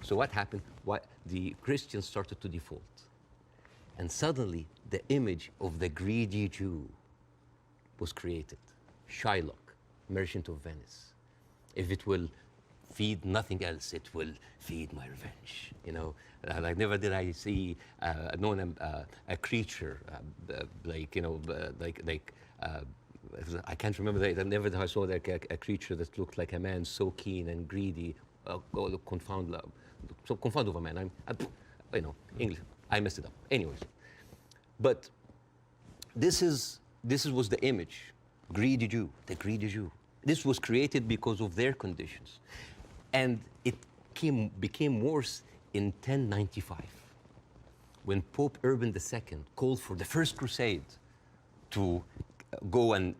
So what happened? The Christians started to default. And suddenly, the image of the greedy Jew was created. Shylock, merchant of Venice. If it will feed nothing else, it will feed my revenge. You know, like never did I see a creature like, you know, I can't remember that. Never did I saw like a creature that looked like a man so keen and greedy. Confound of a man. You know, English. I messed it up. Anyways, but this was the image, greedy Jew, the greedy Jew. This was created because of their conditions, and it became worse in 1095, when Pope Urban II called for the first crusade to go and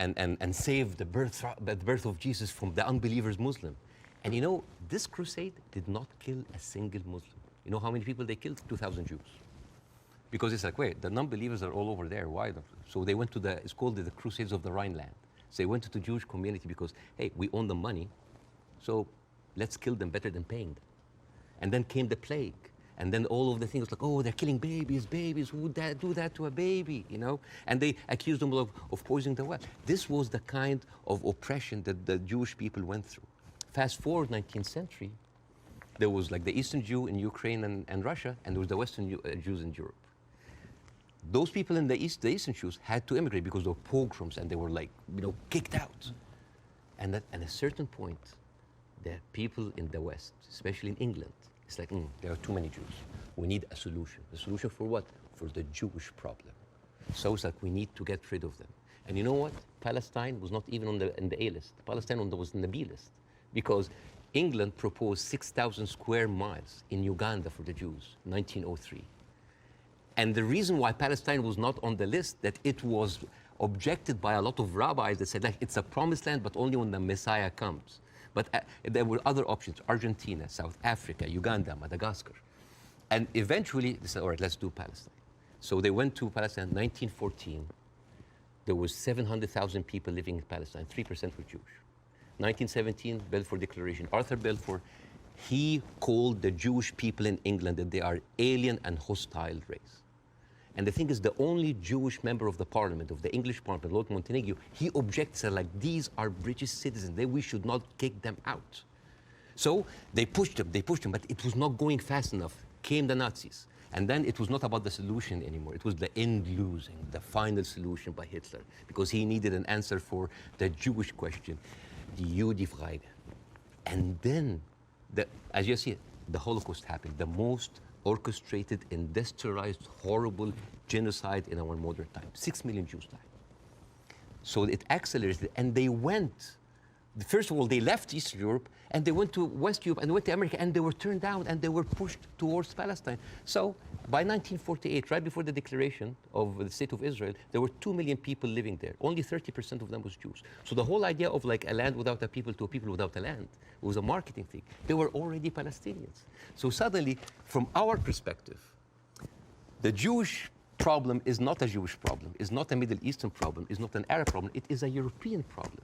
save the birth of Jesus from the unbelievers Muslim. And you know, this crusade did not kill a single Muslim. You know how many people they killed? 2,000 Jews. Because it's like, wait, the non-believers are all over there. Why don't? So they went to it's called the Crusades of the Rhineland. So they went to the Jewish community because, hey, we own the money, so let's kill them better than paying them. And then came the plague. And then all of the things like, oh, they're killing babies, who would do that to a baby, you know? And they accused them of poisoning the well. This was the kind of oppression that the Jewish people went through. Fast forward 19th century, there was like the Eastern Jew in Ukraine and Russia, and there was the Western Jews in Europe. those people in the East, the Eastern Jews, had to immigrate because there were pogroms and they were like, kicked out. And at a certain point, the people in the West, especially in England, it's like, there are too many Jews. We need a solution. A solution for what? For the Jewish problem. So it's like we need to get rid of them. And you know what? Palestine was not even on the A list. Palestine was on the B list because England proposed 6,000 square miles in Uganda for the Jews, 1903. And the reason why Palestine was not on the list, that it was objected by a lot of rabbis that said, like, it's a promised land, but only when the Messiah comes. But there were other options: Argentina, South Africa, Uganda, Madagascar. And eventually they said, all right, let's do Palestine. So they went to Palestine in 1914. There was 700,000 people living in Palestine, 3% were Jewish. 1917, Balfour Declaration. Arthur Balfour, he called the Jewish people in England that they are alien and hostile race. And the thing is, the only Jewish member of the parliament, of the English parliament, Lord Montague, he objects, like, these are British citizens, we should not kick them out. So they pushed them, but it was not going fast enough. Came the Nazis. And then it was not about the solution anymore. It was the end losing, the final solution by Hitler, because he needed an answer for the Jewish question, the Judefrage. And then, as you see, the Holocaust happened, the most orchestrated, industrialized, horrible genocide in our modern time. 6 million Jews died. So it accelerated, and they went. First of all, they left Eastern Europe, and they went to West Europe, and they went to America, and they were turned down, and they were pushed towards Palestine. So by 1948, right before the declaration of the State of Israel, there were 2 million people living there. Only 30% of them was Jews. So the whole idea of like a land without a people to a people without a land was a marketing thing. They were already Palestinians. So suddenly, from our perspective, the Jewish problem is not a Jewish problem, is not a Middle Eastern problem, is not an Arab problem, it is a European problem.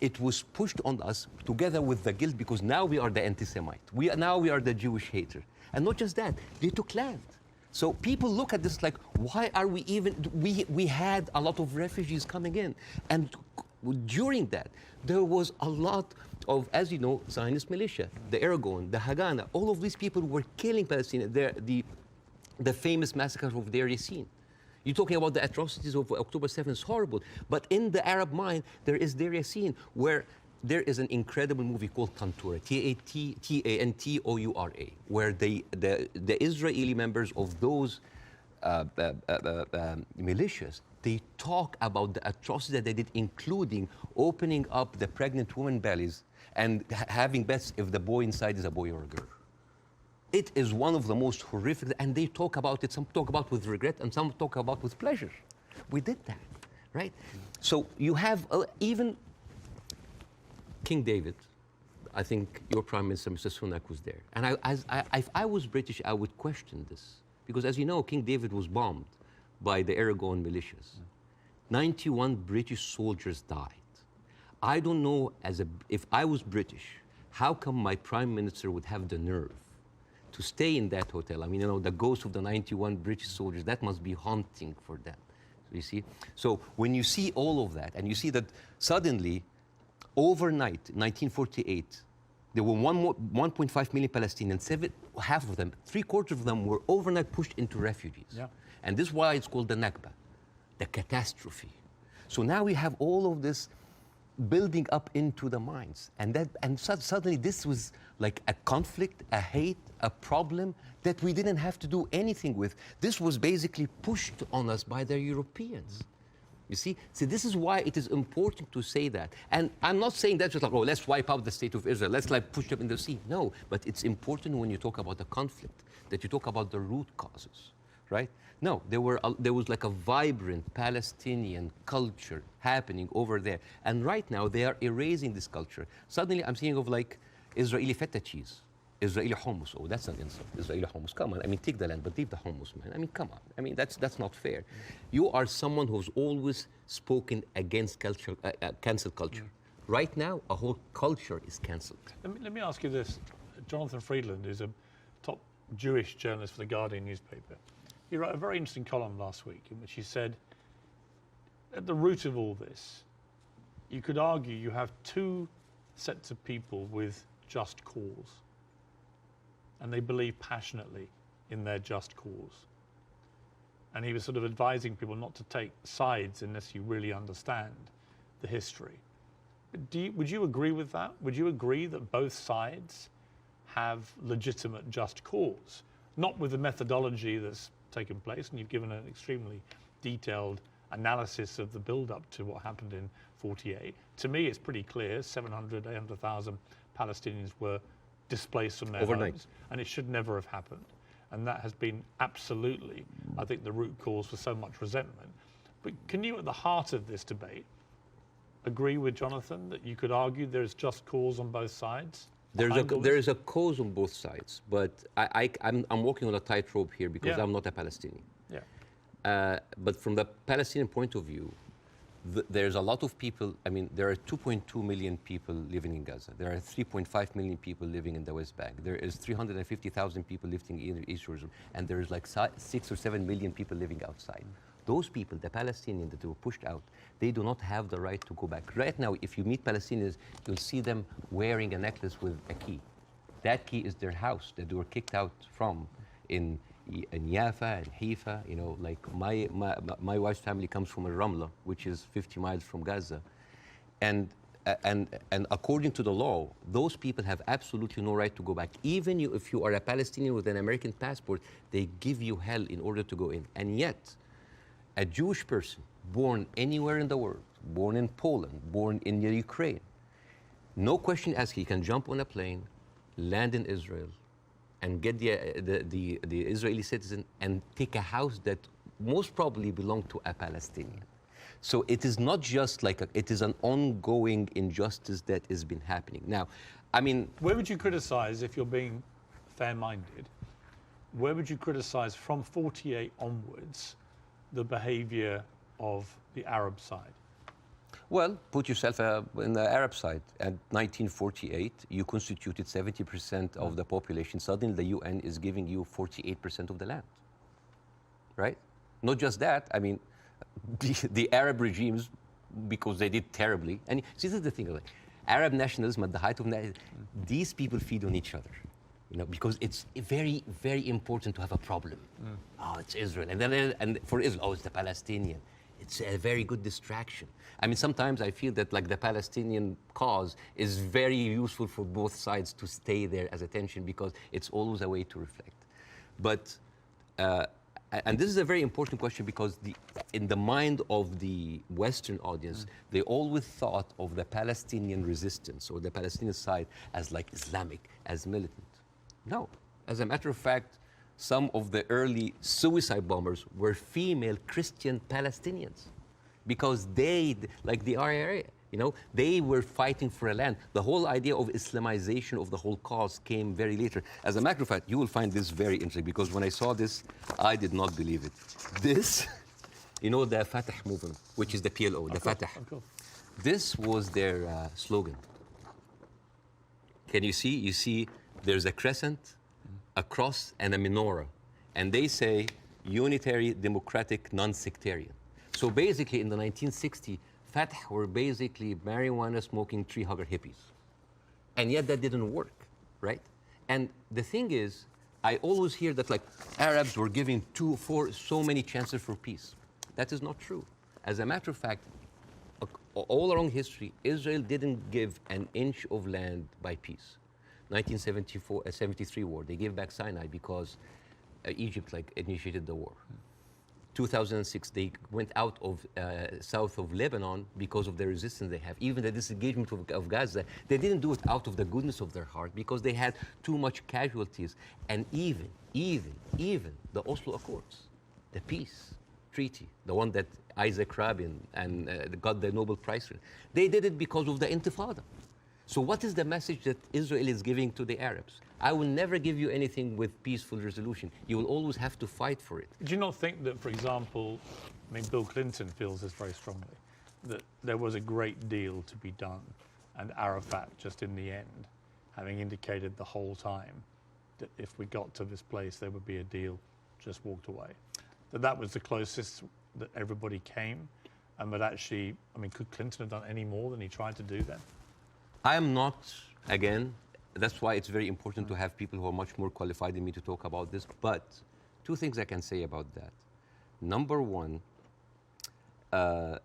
It was pushed on us together with the guilt because now we are the anti-Semite. Now we are the Jewish hater. And not just that, they took land. So people look at this like, why are we even, we had a lot of refugees coming in. And during that, there was a lot of, as you know, Zionist militia, the Aragon, the Haganah, all of these people were killing Palestinians. The famous massacre of Deir Yassin. You're talking about the atrocities of October 7th, it's horrible. But in the Arab mind, there is Deir Yassin, where there is an incredible movie called Tantoura, Tantoura, where the Israeli members of those militias, they talk about the atrocities that they did, including opening up the pregnant women's bellies and having bets if the boy inside is a boy or a girl. It is one of the most horrific, and they talk about it, some talk about with regret, and some talk about with pleasure. We did that, right? So you have even King David. I think your Prime Minister, Mr. Sunak, was there. And if I was British, I would question this. Because as you know, King David was bombed by the Aragon militias. 91 British soldiers died. I don't know, if I was British, how come my Prime Minister would have the nerve to stay in that hotel? I mean, you know, the ghost of the 91 British soldiers, that must be haunting for them, you see? So when you see all of that, and you see that suddenly, overnight, 1948, there were 1.5 million Palestinians, half of them, 3/4 of them were overnight pushed into refugees. Yeah. And this is why it's called the Nakba, the catastrophe. So now we have all of this building up into the minds. And suddenly this was like a conflict, a hate, a problem that we didn't have to do anything with. This was basically pushed on us by the Europeans. You see? So this is why it is important to say that. And I'm not saying that just like, oh, let's wipe out the State of Israel, let's like push them in the sea. No, but it's important when you talk about the conflict, that you talk about the root causes, right? No, there was like a vibrant Palestinian culture happening over there. And right now they are erasing this culture. Suddenly I'm thinking of like Israeli feta cheese, Israeli hummus. Oh, that's an insult. Israeli hummus, come on. I mean, take the land, but leave the hummus, man. I mean, come on. I mean, that's not fair. You are someone who's always spoken against culture, cancel culture. Right now, a whole culture is cancelled. Let me ask you this. Jonathan Friedland is a top Jewish journalist for the Guardian newspaper. He wrote a very interesting column last week in which he said, at the root of all this, you could argue you have two sets of people with just cause, and they believe passionately in their just cause. and he was sort of advising people not to take sides unless you really understand the history. Would you agree with that? Would you agree that both sides have legitimate just cause? Not with the methodology that's taken place, and you've given an extremely detailed analysis of the build-up to what happened in 48. To me, it's pretty clear 700, 800,000 Palestinians were displaced from their overnight homes, and it should never have happened. And that has been absolutely, I think, the root cause for so much resentment. But can you, at the heart of this debate, agree with Jonathan that you could argue there's just cause on both sides? There is a cause on both sides, but I'm walking on a tightrope here because I'm not a Palestinian. Yeah. But from the Palestinian point of view, there's a lot of people. I mean, there are 2.2 million people living in Gaza. There are 3.5 million people living in the West Bank. There is 350,000 people living in East Jerusalem, and there is like 6 or 7 million people living outside. Those people, the Palestinians that were pushed out, they do not have the right to go back. Right now, if you meet Palestinians, you'll see them wearing a necklace with a key. That key is their house that they were kicked out from in Yafa and Haifa. You know, like my wife's family comes from Ramla, which is 50 miles from Gaza. And according to the law, those people have absolutely no right to go back. Even if you are a Palestinian with an American passport, they give you hell in order to go in. And yet, a Jewish person born anywhere in the world, born in Poland, born in the Ukraine, no question asked, he can jump on a plane, land in Israel, and get the Israeli citizen and take a house that most probably belonged to a Palestinian. So it is not just like it is an ongoing injustice that has been happening. Now, I mean, where would you criticize, if you're being fair-minded, where would you criticize from 48 onwards the behavior of the Arab side? Well, put yourself in the Arab side. At 1948, you constituted 70% of the population. Suddenly, the UN is giving you 48% of the land, right? Not just that, I mean, the Arab regimes, because they did terribly, and see, this is the thing, like, Arab nationalism at the height of these people feed on each other. You know, because it's very, very important to have a problem. Oh, it's Israel, and for Israel, oh, it's the Palestinian. It's a very good distraction. I mean, sometimes I feel that like the Palestinian cause is very useful for both sides to stay there as attention because it's always a way to reflect. But, and this is a very important question because in the mind of the Western audience, they always thought of the Palestinian resistance or the Palestinian side as like Islamic, as militant. No, as a matter of fact, some of the early suicide bombers were female Christian Palestinians because they, like the IRA, you know, they were fighting for a land. The whole idea of Islamization of the whole cause came very later. As a matter of fact, you will find this very interesting because when I saw this, I did not believe it. This, you know, the Fatah movement, which is the PLO, the Fatah. This was their slogan. Can you see? You see there's a crescent, a cross, and a menorah. And they say unitary, democratic, non-sectarian. So basically in the 1960s, Fatah were basically marijuana-smoking, tree-hugger hippies. And yet that didn't work, right? And the thing is, I always hear that like Arabs were giving so many chances for peace. That is not true. As a matter of fact, all along history, Israel didn't give an inch of land by peace. 1973 war, they gave back Sinai because Egypt like initiated the war. 2006, they went out of south of Lebanon because of the resistance they have. Even the disengagement of Gaza, they didn't do it out of the goodness of their heart because they had too much casualties. And even the Oslo Accords, the peace treaty, the one that Isaac Rabin and got the Nobel Prize for, they did it because of the Intifada. So what is the message that Israel is giving to the Arabs? I will never give you anything with peaceful resolution. You will always have to fight for it. Do you not think that, for example, I mean, Bill Clinton feels this very strongly, that there was a great deal to be done, and Arafat, just in the end, having indicated the whole time that if we got to this place, there would be a deal, just walked away. That was the closest that everybody came, and that actually, I mean, could Clinton have done any more than he tried to do then? I am not, again, that's why it's very important to have people who are much more qualified than me to talk about this. But two things I can say about that. Number one, the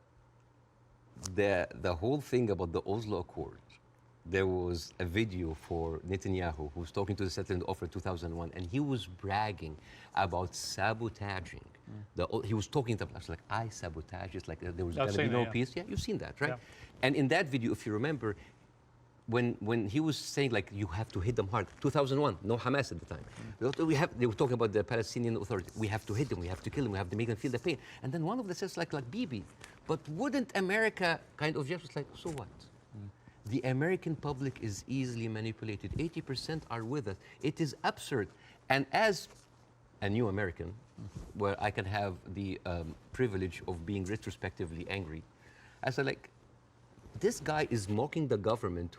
whole thing about the Oslo Accord, there was a video for Netanyahu who was talking to the settlement offer in 2001, and he was bragging about sabotaging. He was talking to us like, I sabotage. It's like there was going to be no peace. Yeah, you've seen that, right? Yeah. And in that video, if you remember, when he was saying like you have to hit them hard, 2001, no Hamas at the time. They were talking about the Palestinian Authority. We have to hit them, we have to kill them, we have to make them feel the pain. And then one of them says like Bibi, but wouldn't America kind of just like, so what? The American public is easily manipulated. 80% are with us. It is absurd. And as a new American, where I can have the privilege of being retrospectively angry, I said like, this guy is mocking the government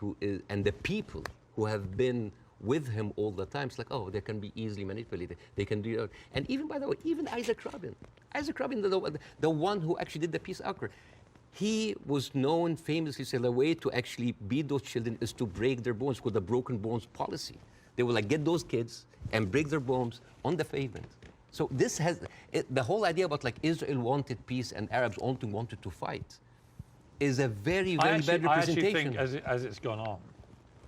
and the people who have been with him all the time. It's like, oh, they can be easily manipulated. They can do it. And even, by the way, even Isaac Rabin, the one who actually did the peace accord, he was known famously, said the way to actually beat those children is to break their bones, called the broken bones policy. They will like get those kids and break their bones on the pavement. So this has, the whole idea about like Israel wanted peace and Arabs wanted to fight is a very, very bad representation. I actually think as it's gone on,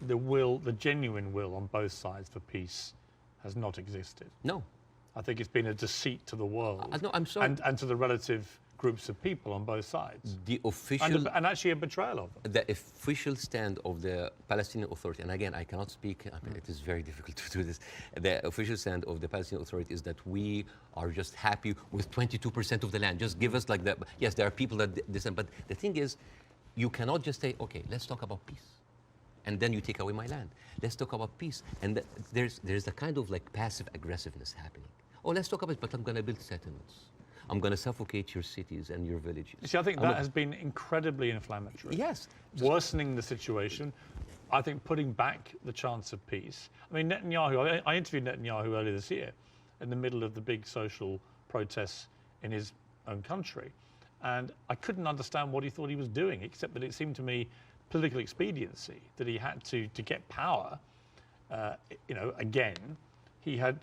the genuine will on both sides for peace has not existed. No. I think it's been a deceit to the world. No, I'm sorry. And to the relative groups of people on both sides. The official... And actually a betrayal of them. The official stand of the Palestinian Authority, and again, I cannot speak, I mean, it is very difficult to do this. The official stand of the Palestinian Authority is that we are just happy with 22% of the land. Just give us like that. Yes, there are people that dissent, but the thing is, you cannot just say, okay, let's talk about peace. And then you take away my land. Let's talk about peace. And there's a kind of like passive aggressiveness happening. Oh, let's talk about it, but I'm going to build settlements. I'm going to suffocate your cities and your villages. See, I think that has been incredibly inflammatory. Yes. Worsening the situation. I think putting back the chance of peace. I mean, Netanyahu, I interviewed Netanyahu earlier this year in the middle of the big social protests in his own country. And I couldn't understand what he thought he was doing, except that it seemed to me political expediency, that he had to get power. You know, again, he had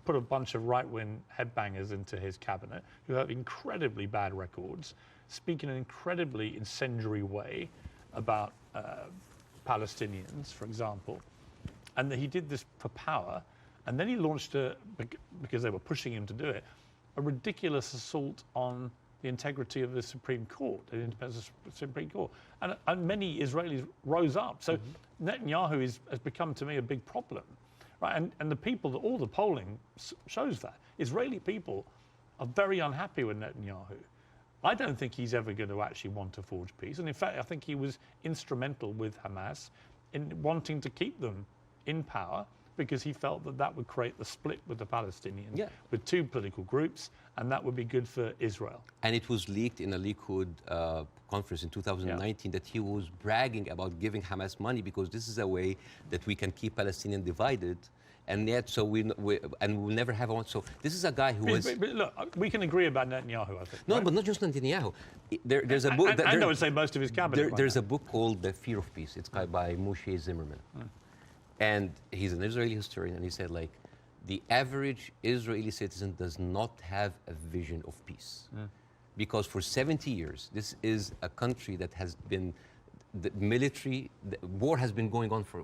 put a bunch of right-wing headbangers into his cabinet who have incredibly bad records, speak in an incredibly incendiary way about Palestinians, for example. And that he did this for power. And then he launched, because they were pushing him to do it, a ridiculous assault on the integrity of the Supreme Court, the independence of the Supreme Court. And many Israelis rose up. So Netanyahu has become, to me, a big problem. Right? And the people, all the polling shows that. Israeli people are very unhappy with Netanyahu. I don't think he's ever going to actually want to forge peace. And in fact, I think he was instrumental with Hamas in wanting to keep them in power, because he felt that that would create the split with the Palestinians, with two political groups, and that would be good for Israel. And it was leaked in a Likud conference in 2019 that he was bragging about giving Hamas money because this is a way that we can keep Palestinians divided, and yet so we will never have one. So this is a guy who was. But look, we can agree about Netanyahu, I think. No, right? But not just Netanyahu. There's a book. And I would say most of his cabinet. There's a book called The Fear of Peace. It's by Moshe Zimmerman. And he's an Israeli historian, and he said, like, the average Israeli citizen does not have a vision of peace. Because for 70 years, this is a country that has been, the war has been going on for,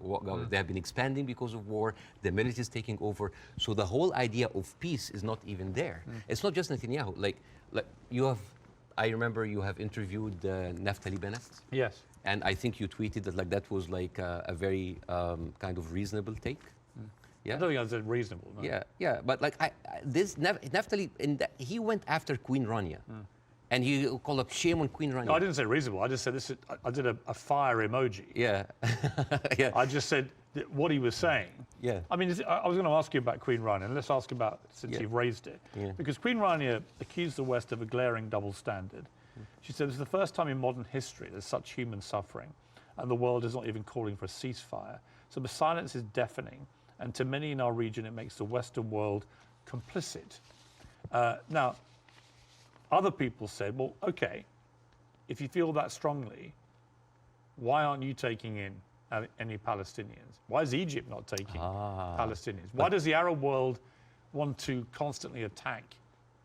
they have been expanding because of war, the military is taking over. So the whole idea of peace is not even there. It's not just Netanyahu. Like you have, I remember you have interviewed Naftali Bennett. Yes. And I think you tweeted that like that was like a very kind of reasonable take. Yeah. I don't think I said reasonable. No. Yeah. But like Naftali, he went after Queen Rania, and he called up shame on Queen Rania. No, I didn't say reasonable. I just said this. I did a fire emoji. Yeah. Yeah. I just said what he was saying. Yeah. I mean, I was going to ask you about Queen Rania, and let's ask about since you've raised it, because Queen Rania accused the West of a glaring double standard. She said, this is the first time in modern history there's such human suffering, and the world is not even calling for a ceasefire. So the silence is deafening, and to many in our region, it makes the Western world complicit. Now, other people said, well, okay, if you feel that strongly, why aren't you taking in any Palestinians? Why is Egypt not taking Palestinians? Why does the Arab world want to constantly attack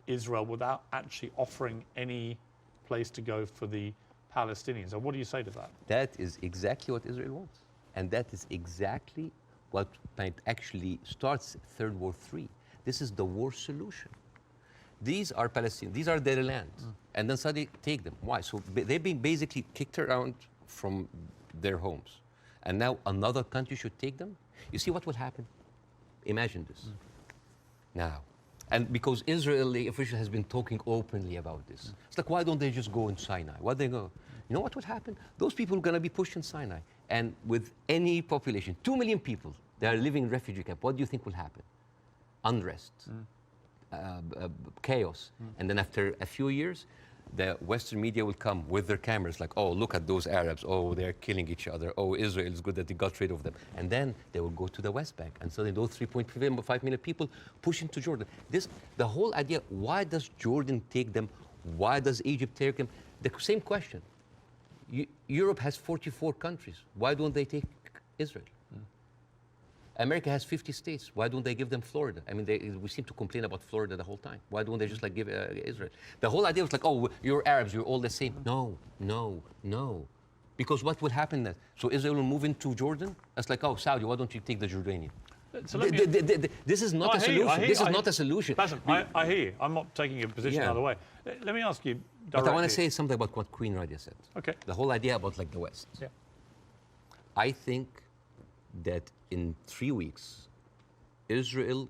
Israel without actually offering any place to go for the Palestinians. And what do you say to that? That is exactly what Israel wants. And that is exactly what might actually starts Third War III. This is the war solution. These are Palestinians. These are their lands. And then suddenly take them. Why? So they've been basically kicked around from their homes. And now another country should take them? You see what will happen? Imagine this. Now, and because Israeli official has been talking openly about this. It's like, why don't they just go in Sinai? Why they go? You know what would happen? Those people are going to be pushed in Sinai. And with any population, 2 million people, they are living in refugee camp. What do you think will happen? Unrest, chaos. And then after a few years, the Western media will come with their cameras like, oh, look at those Arabs. Oh, they're killing each other. Oh, Israel is good that they got rid of them. And then they will go to the West Bank. And so those 3.5 million people push into Jordan. The whole idea, why does Jordan take them? Why does Egypt take them? The same question. Europe has 44 countries. Why don't they take Israel? America has 50 states. Why don't they give them Florida? I mean, we seem to complain about Florida the whole time. Why don't they just like give Israel? The whole idea was like, oh, you're Arabs, you're all the same. No, no, no. Because what will happen then? So Israel will move into Jordan? That's like, oh, Saudi, why don't you take the Jordanian? So this is not a solution. This is not a solution. Bاسم, I hear you. I'm not taking a position either way. Let me ask you directly. But I want to say something about what Queen Radia said. Okay. The whole idea about like the West. Yeah. I think that in 3 weeks, Israel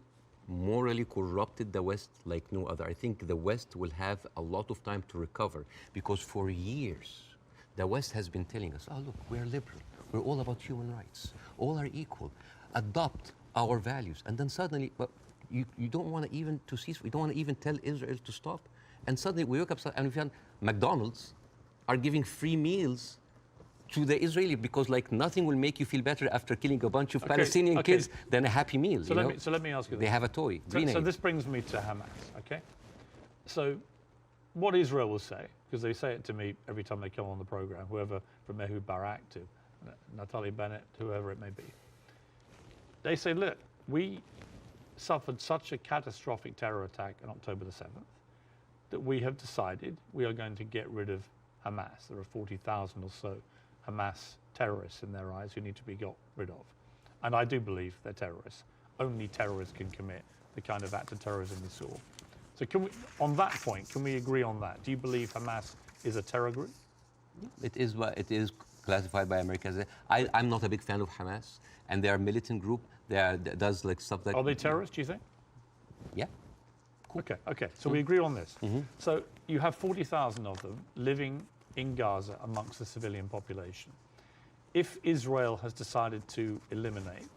morally corrupted the West like no other. I think the West will have a lot of time to recover because for years, the West has been telling us, oh, look, we're liberal. We're all about human rights. All are equal. Adopt our values. And then suddenly, well, you don't want to even to cease. We don't want to even tell Israel to stop. And suddenly we woke up and we found McDonald's are giving free meals to the Israeli because like nothing will make you feel better after killing a bunch of Palestinian kids than a happy meal. So let me ask you this. They have a toy. So this brings me to Hamas, okay? So what Israel will say, because they say it to me every time they come on the program, whoever from Ehud Barak to Naftali Bennett, whoever it may be, they say, look, we suffered such a catastrophic terror attack on October the 7th that we have decided we are going to get rid of Hamas. There are 40,000 or so Hamas terrorists in their eyes who need to be got rid of. And I do believe they're terrorists. Only terrorists can commit the kind of act of terrorism we saw. So can we, on that point, can we agree on that? Do you believe Hamas is a terror group? It is classified by America as I'm not a big fan of Hamas, and they are a militant group. That does like stuff like... Are they terrorists, do you think? Yeah. Cool. Okay. So we agree on this. So you have 40,000 of them living in Gaza amongst the civilian population. If Israel has decided to eliminate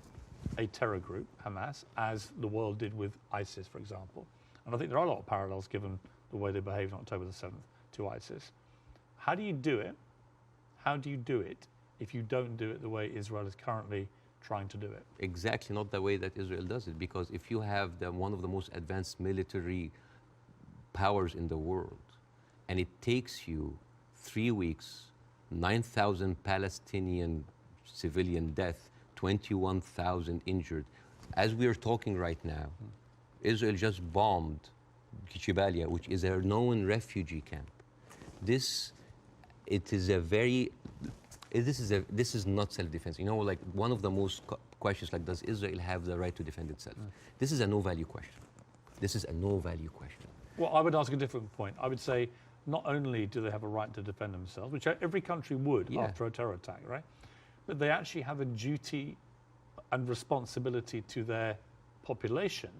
a terror group, Hamas, as the world did with ISIS, for example, and I think there are a lot of parallels given the way they behaved on October the 7th to ISIS, how do you do it? How do you do it if you don't do it the way Israel is currently trying to do it? Exactly not the way that Israel does it, because if you have one of the most advanced military powers in the world, and it takes you 3 weeks, 9,000 Palestinian civilian death, 21,000 injured. As we are talking right now, Israel just bombed Jabalia, which is a known refugee camp. This is not self-defense. You know, like one of the most questions, like, does Israel have the right to defend itself? This is a no-value question. This is a no-value question. Well, I would ask a different point. I would say, not only do they have a right to defend themselves, which every country would after a terror attack, right? But they actually have a duty and responsibility to their population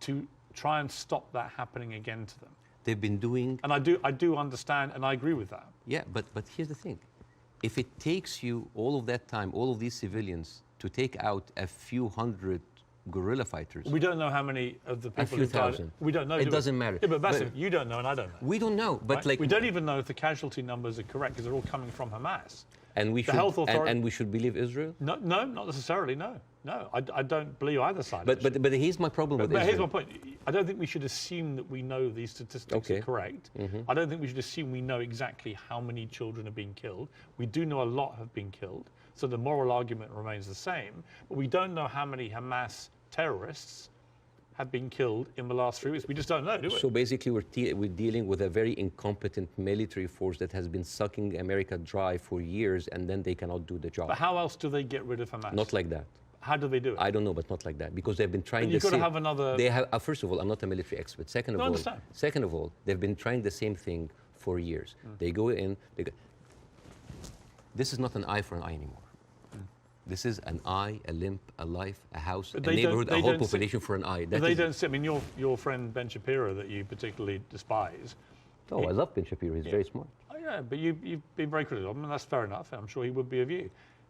to try and stop that happening again to them. They've been doing... And I do understand, and I agree with that. Yeah, but here's the thing. If it takes you all of that time, all of these civilians, to take out a few hundred guerrilla fighters... We don't know how many of the people... A few thousand. We don't know. It doesn't matter. Yeah, but Bاسم, you don't know and I don't know. We don't know, but right? like... We don't even know if the casualty numbers are correct because they're all coming from Hamas. And we and we should believe Israel? No, not necessarily, no. I don't believe either side. But here's my problem with Israel. But here's my point. I don't think we should assume that we know these statistics are correct. I don't think we should assume we know exactly how many children are being killed. We do know a lot have been killed, so the moral argument remains the same. But we don't know how many Hamas terrorists have been killed in the last 3 weeks? We just don't know, do we? So basically, we're dealing with a very incompetent military force that has been sucking America dry for years, and then they cannot do the job. But how else do they get rid of Hamas? Not like that. How do they do it? I don't know, but not like that, because they've been trying. But you've got to have another. They have. First of all, I'm not a military expert. Second of all, they've been trying the same thing for years. They go in. This is not an eye for an eye anymore. This is an eye, a limb, a life, a house, a neighborhood, a whole population for an eye. They don't see. I mean, your friend Ben Shapiro, that you particularly despise. Oh, I love Ben Shapiro. He's very smart. Oh, yeah, but you've been very critical. I mean, that's fair enough. I'm sure he would be of you.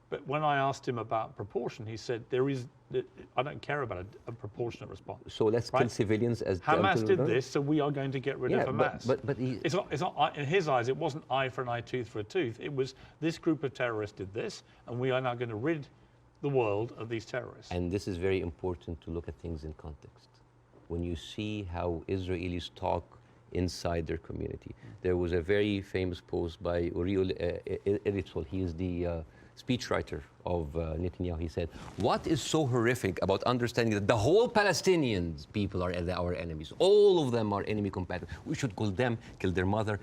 But when I asked him about proportion, he said I don't care about a proportionate response. So let's kill civilians as Hamas did this, so we are going to get rid of Hamas. But it's not in his eyes. It wasn't eye for an eye, tooth for a tooth. It was this group of terrorists did this, and we are now going to rid the world of these terrorists. And this is very important to look at things in context. When you see how Israelis talk inside their community, there was a very famous post by Uriel Eritzol. He is the speechwriter of Netanyahu. He said, "What is so horrific about understanding that the whole Palestinian people are our enemies? All of them are enemy combatants. We should kill them, kill their mother,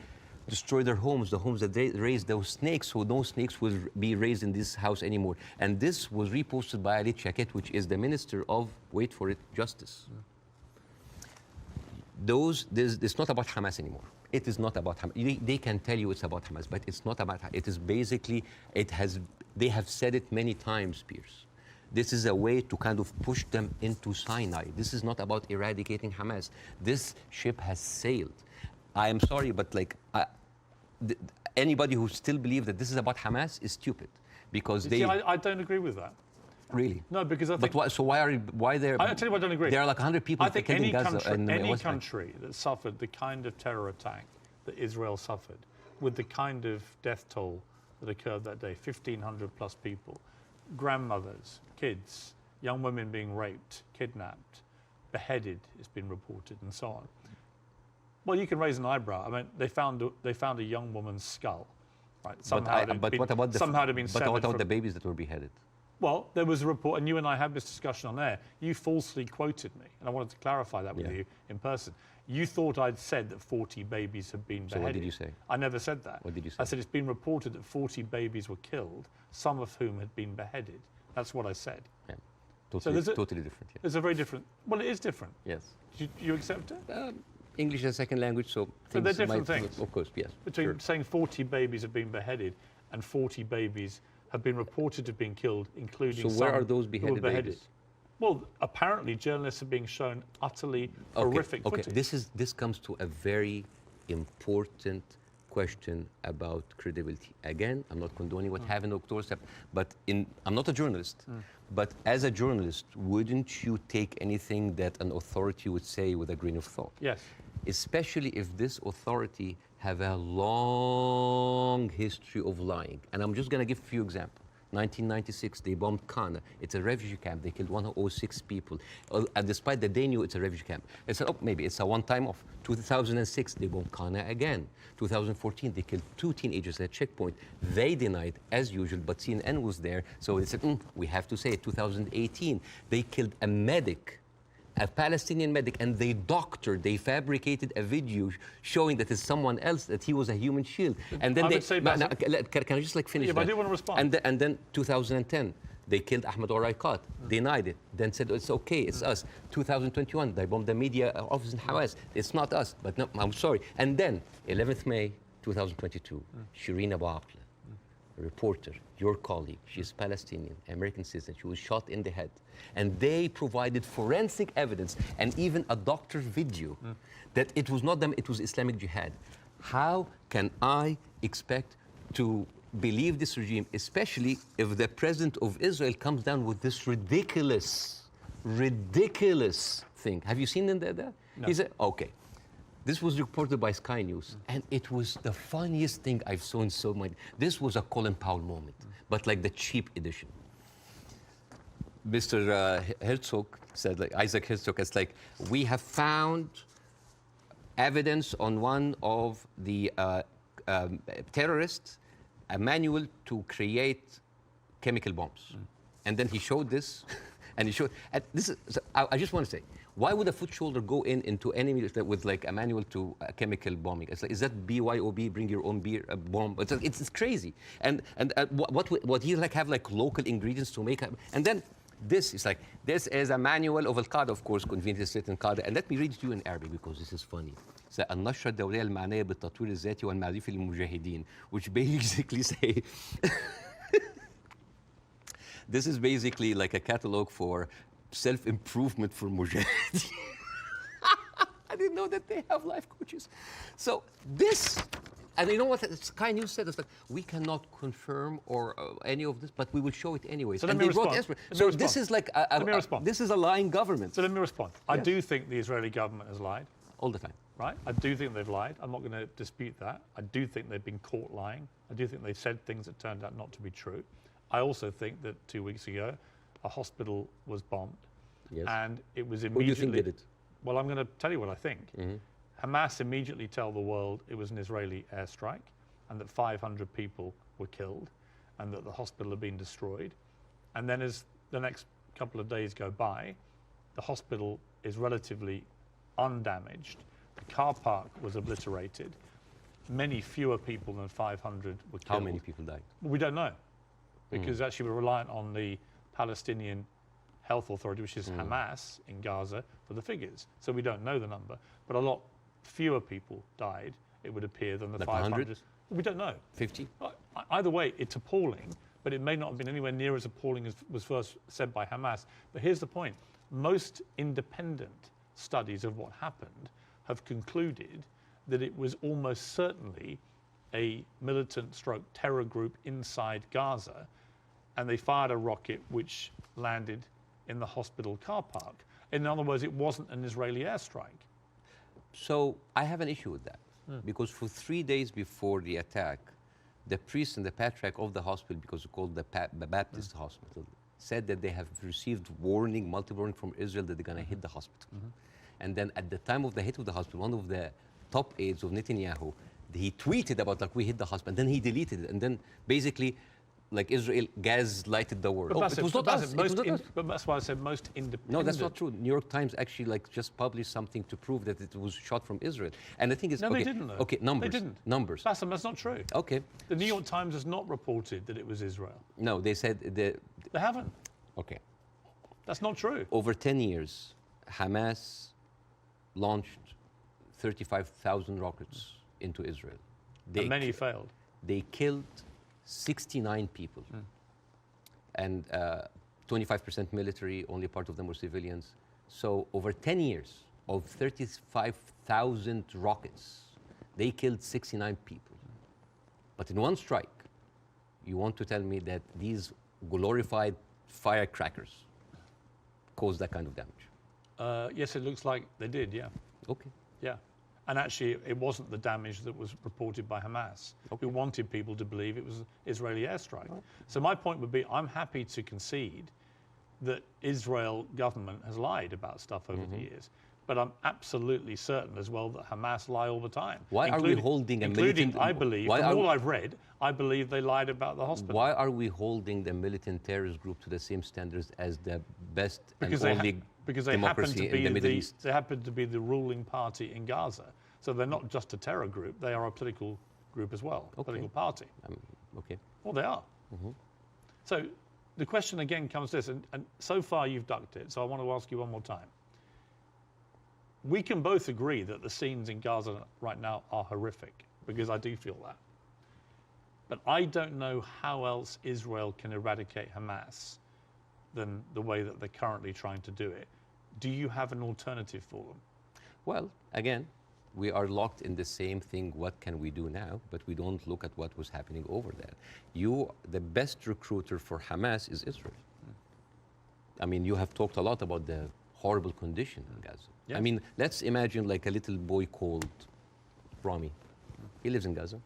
destroy their homes, the homes that they raised those snakes, so no snakes will be raised in this house anymore." And this was reposted by Ali Chaket, which is the minister of, wait for it, justice. It's not about Hamas anymore. It is not about Hamas. They can tell you it's about Hamas, but it's not about. It is basically. They have said it many times, Beirs. This is a way to kind of push them into Sinai. This is not about eradicating Hamas. This ship has sailed. I am sorry, but anybody who still believes that this is about Hamas is stupid, because they. See, I don't agree with that. Really? No, because I think. But why there? I tell you what, I don't agree. There are like 100 people. I think killed in Gaza any country that suffered the kind of terror attack that Israel suffered, with the kind of death toll that occurred that day, 1,500 plus people, grandmothers, kids, young women being raped, kidnapped, beheaded, it's been reported, and so on. Well, you can raise an eyebrow. I mean, they found a young woman's skull, right? But what about the babies that were beheaded? Well, there was a report, and you and I had this discussion on air. You falsely quoted me, and I wanted to clarify that with you in person. You thought I'd said that 40 babies had been beheaded. So what did you say? I never said that. What did you say? I said it's been reported that 40 babies were killed, some of whom had been beheaded. That's what I said. Yeah. Totally different. Yeah. There's a very different. Well, it is different. Yes. Do you accept it? English is a second language, so they're different things. Of course, yes. Between saying 40 babies have been beheaded and 40 babies have been reported to have been killed, including some. So where are those beheaded babies? Well, apparently journalists are being shown utterly horrific footage. This comes to a very important question about credibility. Again, I'm not condoning what happened in October, but I'm not a journalist. But as a journalist, wouldn't you take anything that an authority would say with a grain of thought? Yes. Especially if this authority have a long history of lying. And I'm just going to give a few examples. 1996, they bombed Kana. It's a refugee camp. They killed 106 people. And despite that they knew it's a refugee camp. They said, oh, maybe it's a one-time off. 2006, they bombed Kana again. 2014, they killed 2 teenagers at a checkpoint. They denied, as usual, but CNN was there. So they said, we have to say it. 2018, they killed a medic, a Palestinian medic, and they fabricated a video showing that it's someone else, that he was a human shield. And then can I just finish that? I do want to respond. And then 2010, they killed Ahmed Oraikat, denied it, then said, it's okay, it's us. 2021, they bombed the media office in Hamas. It's not us, but no, I'm sorry. And then 11th May 2022, Shireen Abu Akleh, a reporter, your colleague, she's Palestinian, American citizen, she was shot in the head. And they provided forensic evidence and even a doctor's video that it was not them, it was Islamic Jihad. How can I expect to believe this regime, especially if the president of Israel comes down with this ridiculous thing? Have you seen that? No. He said, okay. This was reported by Sky News, and it was the funniest thing I've seen in so many. This was a Colin Powell moment, but like the cheap edition. Mr. Herzog said, Isaac Herzog, it's we have found evidence on one of the terrorists, a manual to create chemical bombs. And then he showed this, and he showed, I just want to say, Why would a foot soldier go into enemy with like a manual to chemical bombing? It's like, is that BYOB, bring your own beer, bomb? It's crazy. And what he like have like local ingredients to make, and then this is like, this is a manual of Al-Qaeda, of course, conveniently written Qaeda. And let me read it to you in Arabic because this is funny. So, النشرة الدولية المعنية بالتطوير الذاتي والمعرفي للمجاهدين, which basically say, this is basically like a catalog for self-improvement for mujahideen. I didn't know that they have life coaches. So this, and you know what Sky News said? It's like, we cannot confirm or any of this, but we will show it anyway. So let me respond. So this is like this is a lying government. So let me respond. I do think the Israeli government has lied. All the time. Right? I do think they've lied. I'm not going to dispute that. I do think they've been caught lying. I do think they've said things that turned out not to be true. I also think that 2 weeks ago, a hospital was bombed. Yes. And it was immediately... Who do you think did it? Well, I'm going to tell you what I think. Hamas immediately tell the world it was an Israeli airstrike and that 500 people were killed and that the hospital had been destroyed. And then as the next couple of days go by, the hospital is relatively undamaged. The car park was obliterated. Many fewer people than 500 were killed. How many people died? We don't know, because actually we're reliant on the Palestinian Health Authority, which is Hamas in Gaza, for the figures. So we don't know the number, but a lot fewer people died, it would appear, than the like 500. 100? We don't know. 50? Either way, it's appalling, but it may not have been anywhere near as appalling as was first said by Hamas. But here's the point. Most independent studies of what happened have concluded that it was almost certainly a militant stroke terror group inside Gaza, and they fired a rocket which landed in the hospital car park. In other words, it wasn't an Israeli airstrike. So I have an issue with that, because for 3 days before the attack, the priest and the patriarch of the hospital, because it's called the Baptist hospital, said that they have received multiple warning from Israel that they're going to hit the hospital. And then at the time of the hit of the hospital, one of the top aides of Netanyahu, he tweeted about like, we hit the hospital, and then he deleted it, and then basically like Israel gaslighted the world. But It was not us. But that's why I said most independent. No, that's not true. New York Times actually like just published something to prove that it was shot from Israel. And the thing is, No, okay, they didn't though. Okay, numbers. They didn't. Numbers. Bassem, that's not true. Okay. The New York Times has not reported that it was Israel. No, they said They haven't. okay. That's not true. Over 10 years, Hamas launched 35,000 rockets into Israel. And many failed. They killed 69 people. And 25% military, only part of them were civilians. So over 10 years of 35,000 rockets, they killed 69 people. But in one strike, you want to tell me that these glorified firecrackers caused that kind of damage? Yes, it looks like they did, yeah. Okay. Yeah. And actually, it wasn't the damage that was reported by Hamas, who wanted people to believe it was an Israeli airstrike. So my point would be, I'm happy to concede that Israel government has lied about stuff over the years. But I'm absolutely certain as well that Hamas lie all the time. Why are we holding a militant... I believe, from all I've read, I believe they lied about the hospital. Why are we holding the militant terrorist group to the same standards as the best because and only because they happen democracy to be in the Middle East? They happen to be the ruling party in Gaza. So they're not just a terror group, they are a political group as well, political party. Okay. Well, they are. So the question again comes to this, and so far you've ducked it, so I want to ask you one more time. We can both agree that the scenes in Gaza right now are horrific, because I do feel that. But I don't know how else Israel can eradicate Hamas than the way that they're currently trying to do it. Do you have an alternative for them? Well, again, we are locked in the same thing, what can we do now? But we don't look at what was happening over there. The best recruiter for Hamas is Israel. I mean, you have talked a lot about the horrible condition in Gaza. Yes. I mean, let's imagine like a little boy called Rami. He lives in Gaza.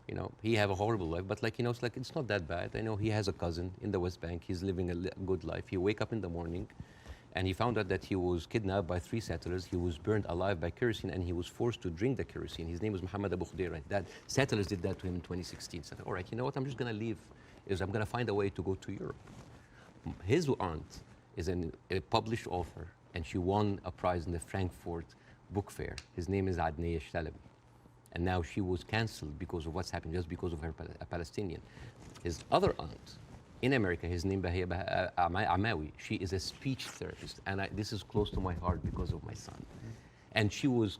You know, he have a horrible life, but like, you know, it's like, it's not that bad. I know he has a cousin in the West Bank. He's living a good life. He wake up in the morning and he found out that he was kidnapped by 3 settlers. He was burned alive by kerosene and he was forced to drink the kerosene. His name was Muhammad Abu Khudayra. That settlers did that to him in 2016. Said, all right, you know what, I'm just gonna leave. I'm gonna find a way to go to Europe. His aunt is a published author and she won a prize in the Frankfurt Book Fair. His name is Adnei Shalabi. And now she was cancelled because of what's happened, just because of her a Palestinian. His other aunt in America, his name Bahia Amawi, she is a speech therapist. And this is close to my heart because of my son. And she was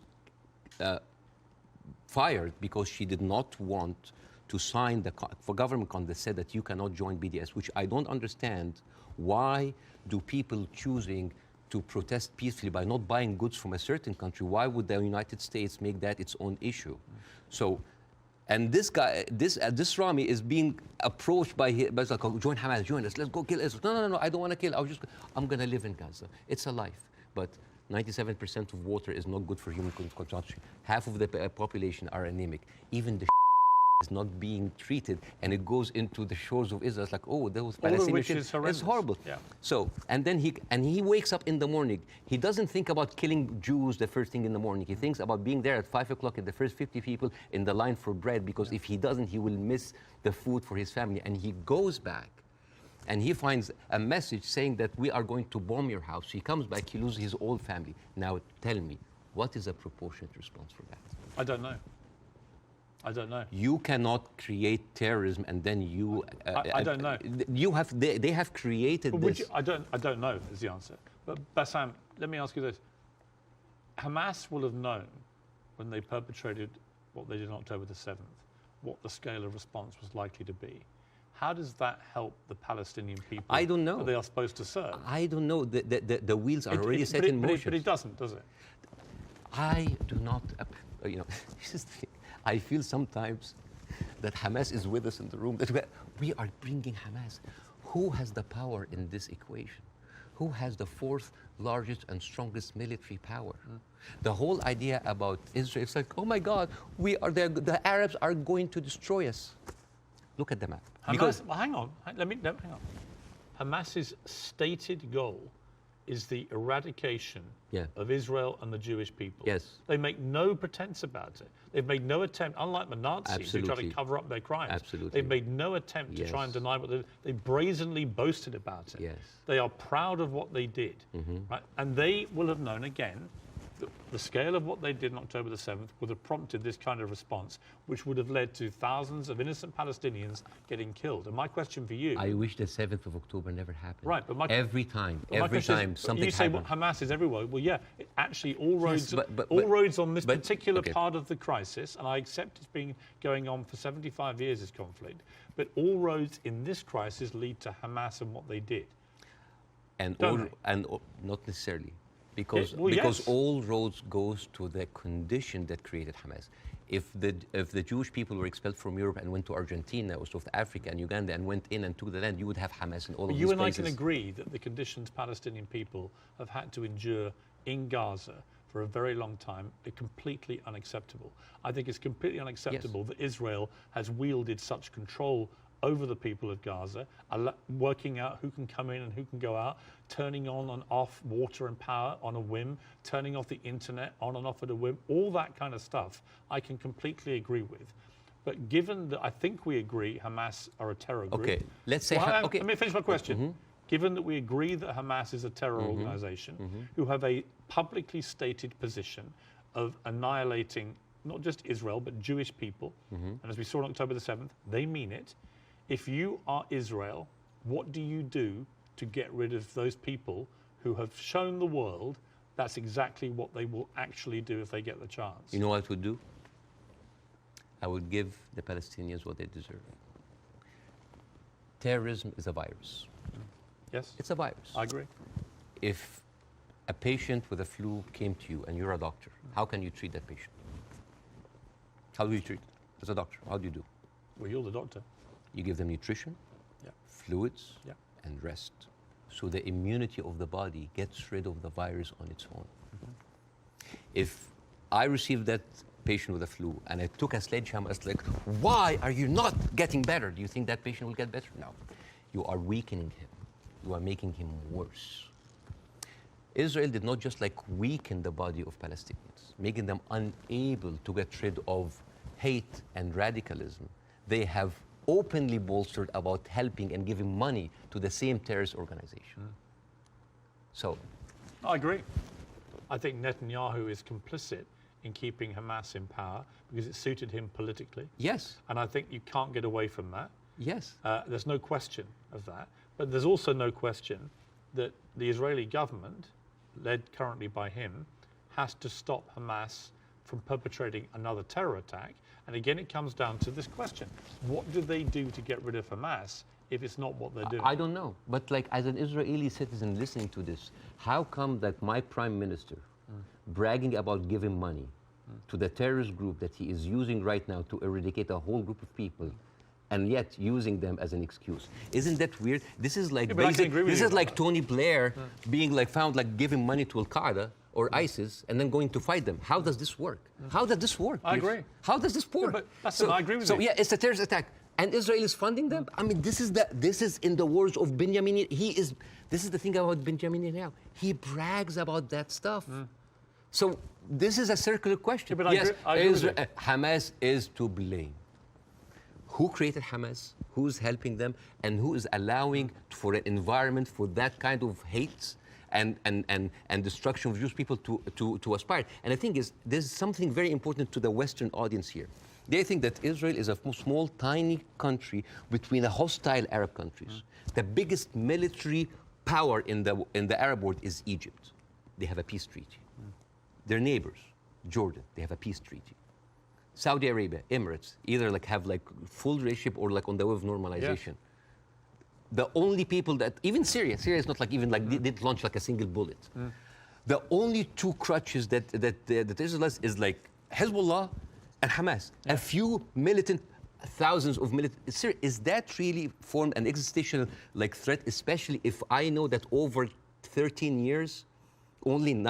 fired because she did not want to sign the government contract that said that you cannot join BDS, which I don't understand. Why do people choosing to protest peacefully by not buying goods from a certain country? Why would the United States make that its own issue? So, and this guy, this Rami is being approached by like, oh, join Hamas, join us, let's go kill Israel. No, I don't want to kill. I'm going to live in Gaza. It's a life, but 97% of water is not good for human consumption. Half of the population are anemic. Even the is not being treated, and it goes into the shores of Israel. It's like, oh, those Palestinians. It's horrible. Yeah. So, and then he wakes up in the morning. He doesn't think about killing Jews the first thing in the morning. He thinks about being there at 5 o'clock at the first 50 people in the line for bread, because if he doesn't, he will miss the food for his family. And he goes back, and he finds a message saying that we are going to bomb your house. He comes back, he loses his whole family. Now, tell me, what is a proportionate response for that? I don't know. I don't know. You cannot create terrorism and then you... I don't know. They have created this. I don't know is the answer. But Bassam, let me ask you this. Hamas will have known when they perpetrated what they did on October the 7th, what the scale of response was likely to be. How does that help the Palestinian people? I don't know. That they are supposed to serve? I don't know. The wheels are already set in motion. But it doesn't, does it? I do not, you know, this is the thing. I feel sometimes that Hamas is with us in the room, that we are bringing Hamas. Who has the power in this equation? Who has the fourth largest and strongest military power? The whole idea about Israel, it's like, oh my God, the Arabs are going to destroy us. Look at the map. Well, hang on, hang on. Hamas's stated goal is the eradication of Israel and the Jewish people. Yes. They make no pretense about it. They've made no attempt, unlike the Nazis who try to cover up their crimes. Absolutely. They've made no attempt to try and deny what they brazenly boasted about it. Yes. They are proud of what they did. Right? And they will have known, again, the scale of what they did on October the 7th would have prompted this kind of response, which would have led to thousands of innocent Palestinians getting killed. And my question for you... I wish the 7th of October never happened. Right, but every time something happened. You say, well, Hamas is everywhere. Well, yeah, actually all roads, roads on this particular part of the crisis, and I accept it's been going on for 75 years, this conflict, but all roads in this crisis lead to Hamas and what they did. And not necessarily. Because all roads goes to the condition that created Hamas. If the Jewish people were expelled from Europe and went to Argentina or South Africa and Uganda and went in and took the land, you would have Hamas in all of these places. You and I can agree that the conditions Palestinian people have had to endure in Gaza for a very long time are completely unacceptable. I think it's completely unacceptable that Israel has wielded such control over the people of Gaza, working out who can come in and who can go out, turning on and off water and power on a whim, turning off the internet on and off at a whim, all that kind of stuff I can completely agree with. But given that I think we agree Hamas are a terror group... Okay, let's say... Let me finish my question. Given that we agree that Hamas is a terror organization who have a publicly stated position of annihilating not just Israel, but Jewish people, and as we saw on October the 7th, they mean it. If you are Israel, what do you do to get rid of those people who have shown the world that's exactly what they will actually do if they get the chance? You know what I would do? I would give the Palestinians what they deserve. Terrorism is a virus. Yes? It's a virus. I agree. If a patient with a flu came to you and you're a doctor, how can you treat that patient? How do you treat it as a doctor? How do you do? Well, you're the doctor. You give them nutrition, fluids, and rest. So the immunity of the body gets rid of the virus on its own. If I received that patient with a flu and I took a sledgehammer, it's like, why are you not getting better? Do you think that patient will get better? No. You are weakening him. You are making him worse. Israel did not just like weaken the body of Palestinians, making them unable to get rid of hate and radicalism. They have openly bolstered about helping and giving money to the same terrorist organization. So I agree. I think Netanyahu is complicit in keeping Hamas in power because it suited him politically. Yes. And I think you can't get away from that. Yes. There's no question of that. But there's also no question that the Israeli government, led currently by him, has to stop Hamas from perpetrating another terror attack. And again, it comes down to this question. What do they do to get rid of Hamas if it's not what they're doing? I don't know. But like, as an Israeli citizen listening to this, how come that my prime minister bragging about giving money to the terrorist group that he is using right now to eradicate a whole group of people, and yet using them as an excuse? Isn't that weird? This is like this is like Tony Blair being like found like giving money to Al Qaeda or ISIS and then going to fight them. How does this work? How does this work? I agree. How does this work? But Bاسم, I agree with you. So yeah, it's a terrorist attack, and Israel is funding them. I mean, this is in the words of Benjamin. This is the thing about Benjamin now. He brags about that stuff. So this is a circular question. Yeah, but yes, I agree with you. Hamas is to blame. Who created Hamas? Who's helping them? And who is allowing for an environment for that kind of hate and destruction of Jewish people to aspire? And the thing is, there's something very important to the Western audience here. They think that Israel is a small, tiny country between a hostile Arab countries. The biggest military power in the Arab world is Egypt. They have a peace treaty. Their neighbors, Jordan, they have a peace treaty. Saudi Arabia, Emirates, either like have like full relationship or like on the way of normalization. The only people that, even Syria is not like even like they didn't launch like a single bullet. The only two crutches that Israel is like Hezbollah and Hamas. A few militant, thousands of militant. Syria, is that really formed an existential like threat, especially if I know that over 13 years, only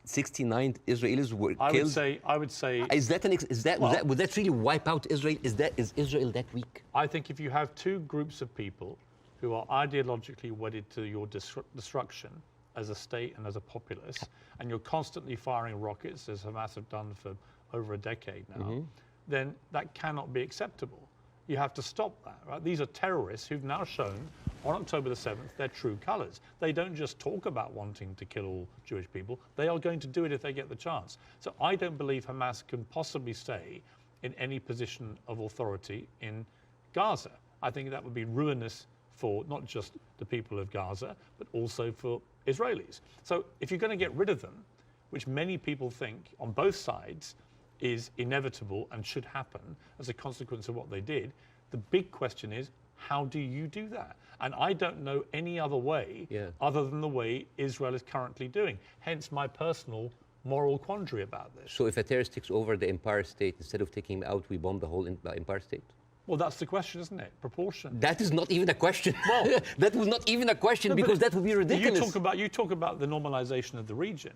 69 Israelis were killed? I would say. Would that really wipe out Israel? Is Israel that weak? I think if you have two groups of people who are ideologically wedded to your destruction as a state and as a populace, and you're constantly firing rockets, as Hamas have done for over a decade now, then that cannot be acceptable. You have to stop that, right? These are terrorists who've now shown on October the 7th their true colors. They don't just talk about wanting to kill all Jewish people. They are going to do it if they get the chance. So I don't believe Hamas can possibly stay in any position of authority in Gaza. I think that would be ruinous for not just the people of Gaza, but also for Israelis. So if you're going to get rid of them, which many people think on both sides is inevitable and should happen as a consequence of what they did, the big question is, how do you do that? And I don't know any other way other than the way Israel is currently doing. Hence my personal moral quandary about this. So if a terrorist takes over the Empire State, instead of taking him out, we bomb the whole Empire State? Well, that's the question, isn't it? Proportion. That is not even a question. Well, that was not even a question, because that would be ridiculous. You talk about the normalization of the region.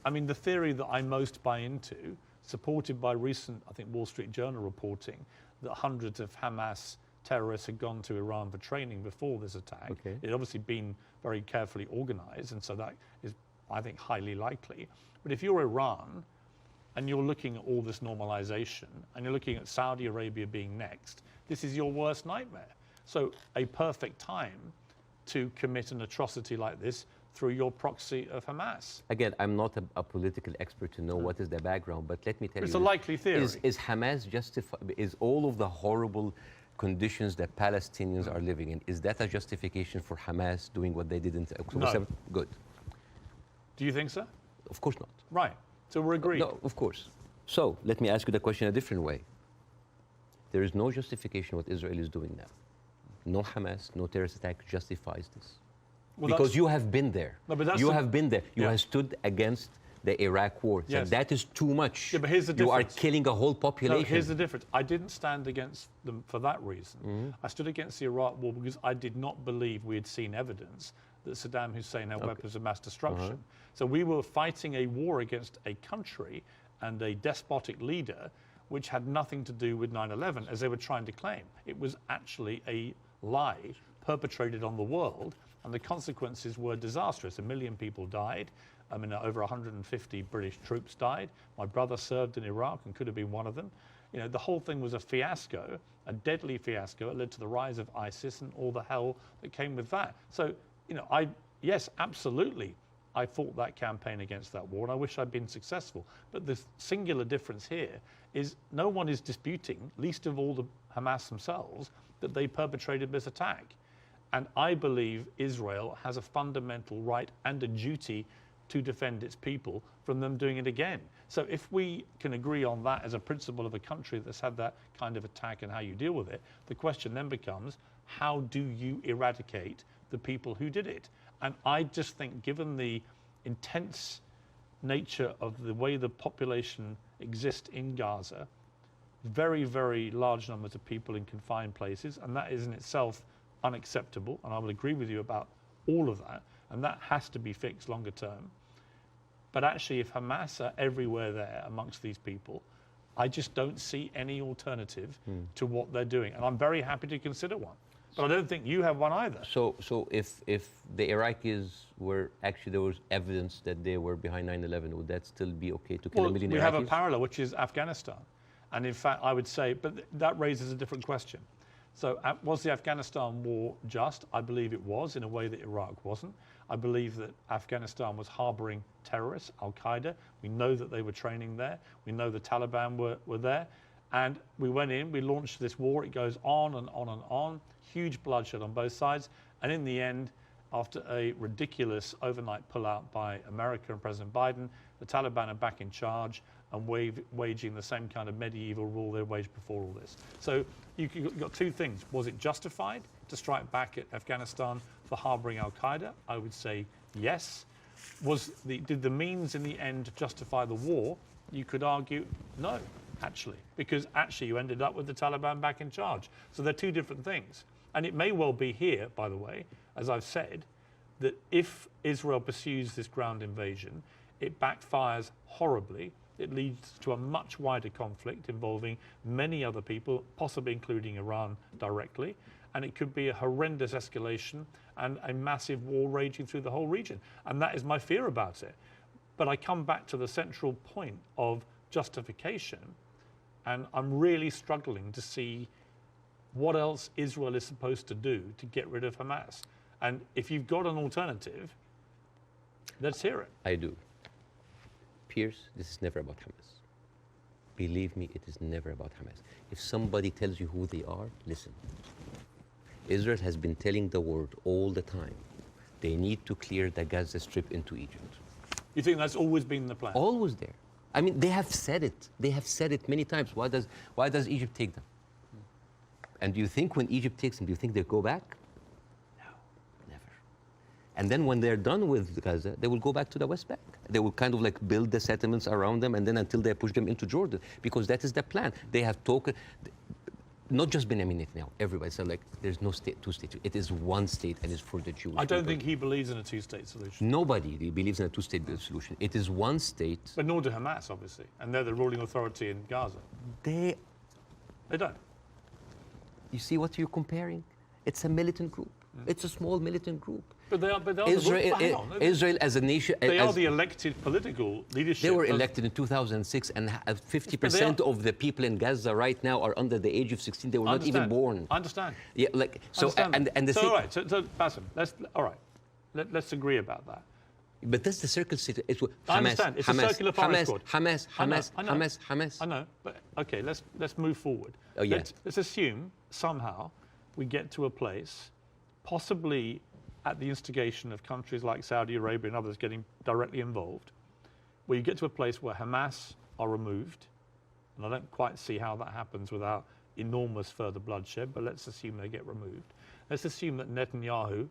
I mean, the theory that I most buy into, supported by recent, I think, Wall Street Journal reporting, that hundreds of Hamas terrorists had gone to Iran for training before this attack. It had obviously been very carefully organized, and so that is, I think, highly likely. But if you're Iran, and you're looking at all this normalization, and you're looking at Saudi Arabia being next, this is your worst nightmare. So a perfect time to commit an atrocity like this through your proxy of Hamas. Again, I'm not a political expert to know what is the background, but let me tell you. It's a likely theory. Is Hamas justified? Is all of the horrible conditions that Palestinians are living in, is that a justification for Hamas doing what they did in October 7th? Good. Do you think so? Of course not. Right. So we're agreed. No, of course. So let me ask you the question a different way. There is no justification what Israel is doing now. No Hamas, no terrorist attack justifies this. Well, because you have been there. No, but that's you have been there. You have stood against the Iraq war. So that is too much. Yeah, but here's the difference. You are killing a whole population. No, here's the difference. I didn't stand against them for that reason. I stood against the Iraq war because I did not believe we had seen evidence that Saddam Hussein had weapons of mass destruction. So we were fighting a war against a country and a despotic leader which had nothing to do with 9/11, as they were trying to claim. It was actually a lie perpetrated on the world, and the consequences were disastrous. 1 million people died. I mean, over 150 British troops died. My brother served in Iraq and could have been one of them. You know, the whole thing was a fiasco, a deadly fiasco. It led to the rise of ISIS and all the hell that came with that. So, you know, yes, absolutely, I fought that campaign against that war, and I wish I'd been successful. But the singular difference here is no one is disputing, least of all the Hamas themselves, that they perpetrated this attack. And I believe Israel has a fundamental right and a duty to defend its people from them doing it again. So if we can agree on that as a principle of a country that's had that kind of attack and how you deal with it, the question then becomes, how do you eradicate the people who did it? And I just think, given the intense nature of the way the population exists in Gaza, very, very large numbers of people in confined places, and that is in itself unacceptable, and I will agree with you about all of that, and that has to be fixed longer term. But actually, if Hamas are everywhere there amongst these people, I just don't see any alternative to what they're doing. And I'm very happy to consider one. But I don't think you have one either. So if the Iraqis were actually, there was evidence that they were behind 9/11, would that still be okay to kill a million Iraqis? We have a parallel, which is Afghanistan. And in fact, I would say, but that raises a different question. So was the Afghanistan war just? I believe it was, in a way that Iraq wasn't. I believe that Afghanistan was harboring terrorists, Al-Qaeda. We know that they were training there. We know the Taliban were there. And we went in, we launched this war. It goes on and on and on. Huge bloodshed on both sides. And in the end, after a ridiculous overnight pullout by America and President Biden, the Taliban are back in charge and waging the same kind of medieval rule they waged before all this. So you've got two things. Was it justified to strike back at Afghanistan for harboring Al-Qaeda? I would say yes. Did the means in the end justify the war? You could argue no, actually, because actually you ended up with the Taliban back in charge. So they're two different things. And it may well be here, by the way, as I've said, that if Israel pursues this ground invasion, it backfires horribly. It leads to a much wider conflict involving many other people, possibly including Iran directly. And it could be a horrendous escalation and a massive war raging through the whole region. And that is my fear about it. But I come back to the central point of justification, and I'm really struggling to see what else Israel is supposed to do to get rid of Hamas. And if you've got an alternative, let's hear it. I do. Pierce, this is never about Hamas. Believe me, it is never about Hamas. If somebody tells you who they are, listen. Israel has been telling the world all the time, they need to clear the Gaza Strip into Egypt. You think that's always been the plan? Always there. I mean, they have said it. They have said it many times. Why does Egypt take them? And do you think when Egypt takes them, do you think they'll go back? No, never. And then when they're done with Gaza, they will go back to the West Bank. They will kind of like build the settlements around them, and then until they push them into Jordan, because that is the plan. They have talked, not just Benjamin Netanyahu, everybody said like, there's no state, two states. It is one state, and it's for the Jewish I don't people. think he believes in a two-state solution. Nobody believes in a two-state solution. It is one state. But nor do Hamas, obviously, and they're the ruling authority in Gaza. They don't. You see what you're comparing? It's a militant group. It's a small militant group. But they are Israel as a nation. They are the elected political leadership. They were elected in 2006, and 50% of the people in Gaza right now are under the age of 16. They were not even born. I understand. Yeah, like so. And the so all right. So Bاسم, let's agree about that. But that's the circle state. It's I understand. It's a circular firing squad. Hamas. I know. But okay, let's move forward. Oh, yeah. Let's assume somehow we get to a place, possibly at the instigation of countries like Saudi Arabia and others getting directly involved, where you get to a place where Hamas are removed, and I don't quite see how that happens without enormous further bloodshed, but let's assume they get removed. Let's assume that Netanyahu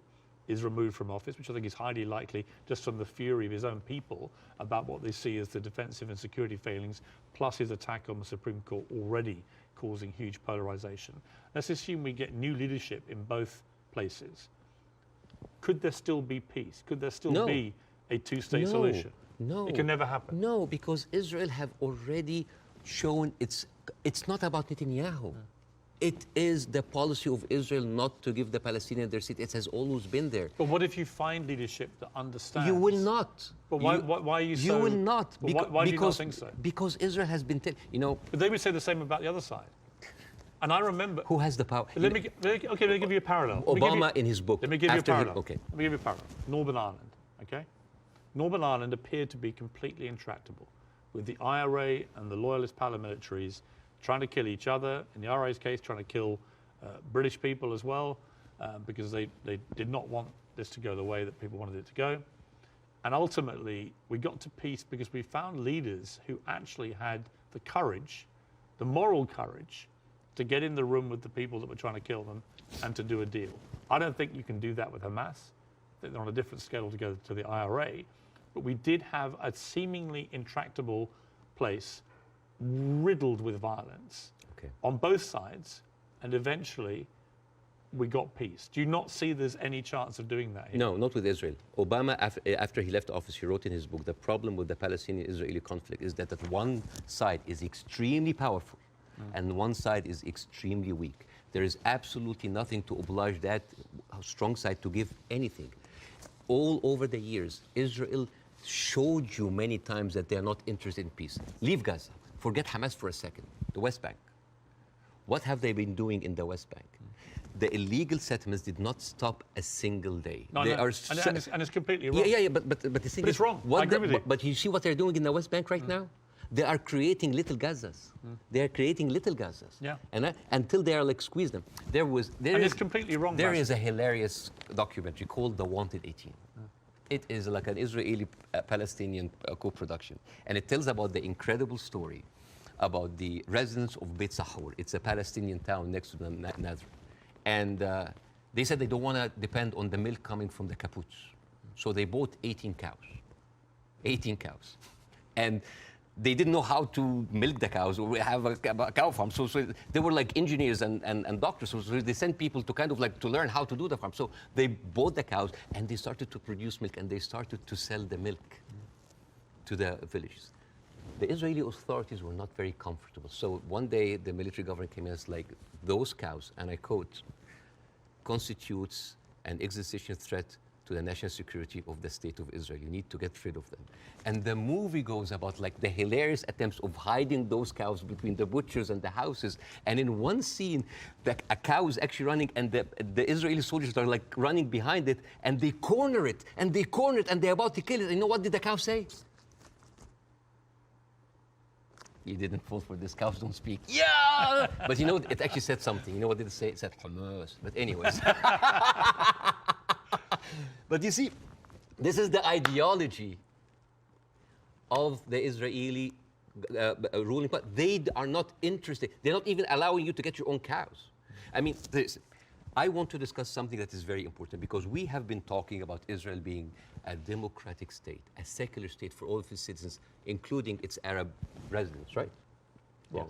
is removed from office, which I think is highly likely just from the fury of his own people about what they see as the defensive and security failings, plus his attack on the Supreme Court already causing huge polarization. Let's assume we get new leadership in both places. Could there still be peace? Could there still be a two-state solution? No. It can never happen. No, because Israel have already shown it's not about Netanyahu. It is the policy of Israel not to give the Palestinians their seat. It has always been there. But what if you find leadership that understands? You will not. But why are you so... You will not. Why do you not think so? Because Israel has been... But they would say the same about the other side. And I remember... Who has the power? Let me give you a parallel. Obama in his book... Let me give you a parallel. Okay. Let me give you a parallel. Northern Ireland, okay? Northern Ireland appeared to be completely intractable, with the IRA and the loyalist paramilitaries trying to kill each other. In the IRA's case, trying to kill British people as well, because they did not want this to go the way that people wanted it to go. And ultimately, we got to peace because we found leaders who actually had the courage, the moral courage, to get in the room with the people that were trying to kill them and to do a deal. I don't think you can do that with Hamas. I think they're on a different scale altogether to the IRA. But we did have a seemingly intractable place riddled with violence on both sides, and eventually we got peace. Do you not see there's any chance of doing that here? No, not with Israel. Obama, after he left office, he wrote in his book, the problem with the Palestinian-Israeli conflict is that one side is extremely powerful and one side is extremely weak. There is absolutely nothing to oblige that strong side to give anything. All over the years, Israel showed you many times that they are not interested in peace. Leave Gaza. Forget Hamas for a second. The West Bank. What have they been doing in the West Bank? The illegal settlements did not stop a single day. No, they no. Are and it's completely wrong. Yeah, but the thing is, it's wrong. I agree with you. But you see what they're doing in the West Bank right now? They are creating little Gazas. They are creating little Gazas. Yeah. And until they are like squeeze them. It's completely wrong. There is a hilarious documentary called The Wanted 18. It is like an Israeli-Palestinian co-production. And it tells about the incredible story about the residents of Beit Sahur. It's a Palestinian town next to the Nazareth. And they said they don't want to depend on the milk coming from the kibbutz. So they bought 18 cows. 18 cows. And they didn't know how to milk the cows or have a cow farm. So they were like engineers and doctors. So they sent people to kind of like to learn how to do the farm. So they bought the cows and they started to produce milk and they started to sell the milk to the villages. The Israeli authorities were not very comfortable. So one day the military government came in and was like, those cows, and I quote, constitutes an existential threat to the national security of the state of Israel. You need to get rid of them. And the movie goes about like the hilarious attempts of hiding those cows between the butchers and the houses. And in one scene, a cow is actually running and the Israeli soldiers are like running behind it and they corner it and they're about to kill it. And you know what did the cow say? You didn't fall for this, cows don't speak. Yeah! But you know, it actually said something. You know what did it say? It said Hamas. But anyways. But you see, this is the ideology of the Israeli ruling party. They are not interested. They're not even allowing you to get your own cows. I mean, I want to discuss something that is very important because we have been talking about Israel being a democratic state, a secular state for all of its citizens, including its Arab residents, right? Wrong,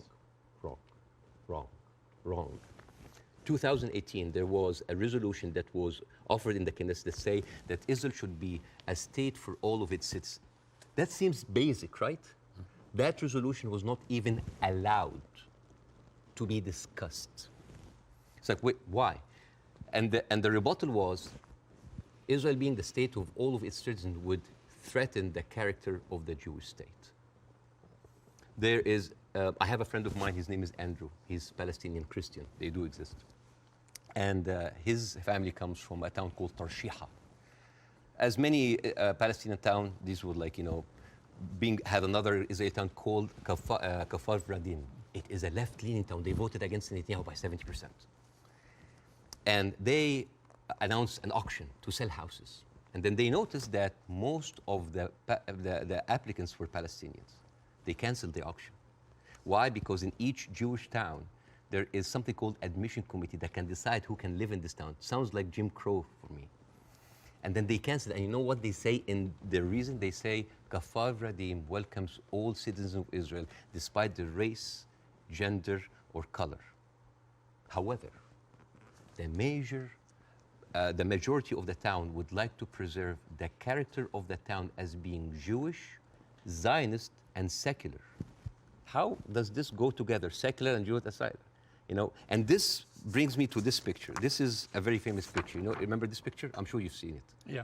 Yes. wrong. 2018, there was a resolution that was offered in the Knesset that say that Israel should be a state for all of its citizens. That seems basic, right? That resolution was not even allowed to be discussed. It's like, wait, why? And the rebuttal was, Israel being the state of all of its citizens would threaten the character of the Jewish state. There is, I have a friend of mine, his name is Andrew. He's Palestinian Christian. They do exist. And his family comes from a town called Tarshiha. As many Palestinian towns, these would like, you know, had another Israeli town called Kafar Vradim. It is a left-leaning town. They voted against Netanyahu by 70%. And they announced an auction to sell houses. And then they noticed that most of the applicants were Palestinians. They canceled the auction. Why? Because in each Jewish town, there is something called admission committee that can decide who can live in this town. Sounds like Jim Crow for me. And then they canceled. And you know what they say in the reason? They say, Kafar Vradim welcomes all citizens of Israel despite their race, gender, or color. However, the majority of the town would like to preserve the character of the town as being Jewish, Zionist, and secular. How does this go together, secular and Jewish aside? You know, and this brings me to this picture. This is a very famous picture. You know, remember this picture? I'm sure you've seen it. Yeah.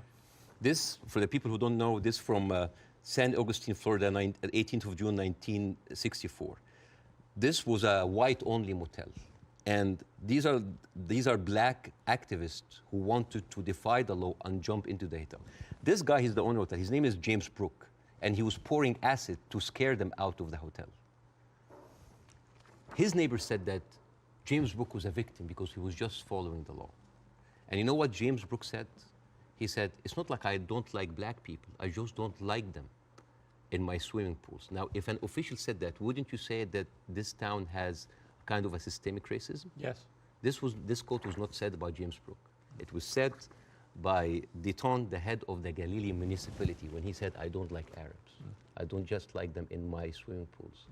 This, for the people who don't know, this from San Augustine, Florida, 18th of June, 1964. This was a white-only motel. And these are black activists who wanted to defy the law and jump into the hotel. This guy, he's the owner of the hotel. His name is James Brooke, and he was pouring acid to scare them out of the hotel. His neighbor said that James Brooke was a victim because he was just following the law. And you know what James Brooke said? He said, it's not like I don't like black people. I just don't like them in my swimming pools. Now, if an official said that, wouldn't you say that this town has kind of a systemic racism? Yes. This quote was not said by James Brooke. It was said by Deton, the head of the Galilee municipality, when he said, I don't like Arabs. I don't just like them in my swimming pools.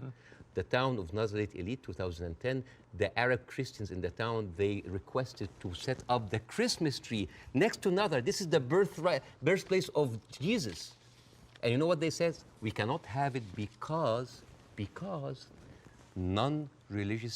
The town of Nazareth Elite, 2010, the Arab Christians in the town, they requested to set up the Christmas tree next to Nazareth. This is the birthplace of Jesus. And you know what they said? We cannot have it because non-Jewish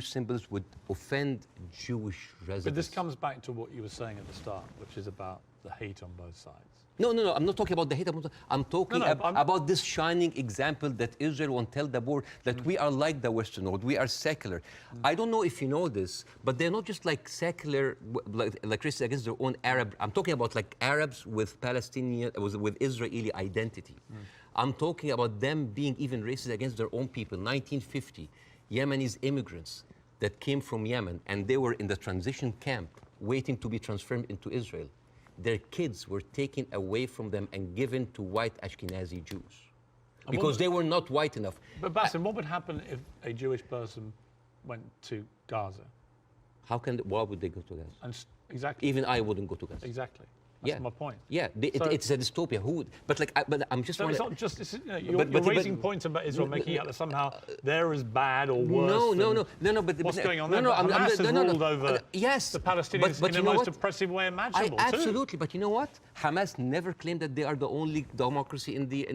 symbols would offend Jewish residents. But this comes back to what you were saying at the start, which is about the hate on both sides. No, I'm not talking about the hate. I'm talking about this shining example that Israel won't tell the world that we are like the Western world. We are secular. I don't know if you know this, but they're not just like secular, like Christians against their own Arab. I'm talking about like Arabs with Palestinian, with Israeli identity. I'm talking about them being even racist against their own people. 1950, Yemenis immigrants that came from Yemen, and they were in the transition camp waiting to be transferred into Israel. Their kids were taken away from them and given to white Ashkenazi Jews because they were not white enough. But Bاسم, what would happen if a Jewish person went to Gaza? Why would they go to Gaza? Exactly. Even I wouldn't go to Gaza. Exactly. That's my point. Yeah, it's a dystopia. Who would? But I'm just. So it's not just. You're raising points about Israel, making out that somehow they're as bad or worse. No. But what's going on there? Hamas has ruled over the Palestinians in the most oppressive way imaginable. Absolutely, but you know what? Hamas never claimed that they are the only democracy in the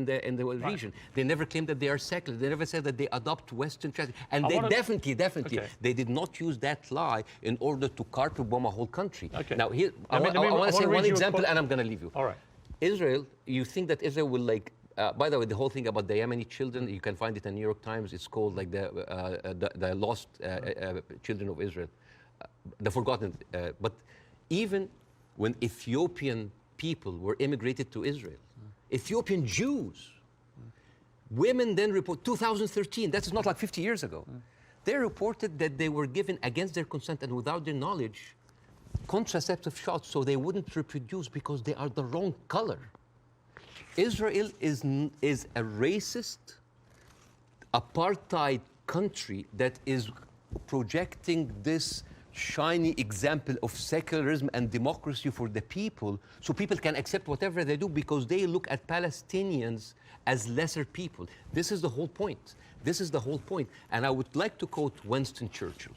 region. They never claimed that they are secular. They never said that they adopt Western tradition. And they definitely, they did not use that lie in order to carpet bomb a whole country. Okay. Now here, I want to say one example. And I'm going to leave you. All right. Israel, you think that Israel will by the way, the whole thing about the Yemeni children, you can find it in New York Times. It's called like the lost children of Israel, the forgotten. But even when Ethiopian people were immigrated to Israel, Ethiopian Jews, women then report 2013. That is not like 50 years ago. They reported that they were given against their consent and without their knowledge contraceptive shots so they wouldn't reproduce because they are the wrong color. Israel is a racist, apartheid country that is projecting this shiny example of secularism and democracy for the people so people can accept whatever they do because they look at Palestinians as lesser people. This is the whole point. This is the whole point. And I would like to quote Winston Churchill.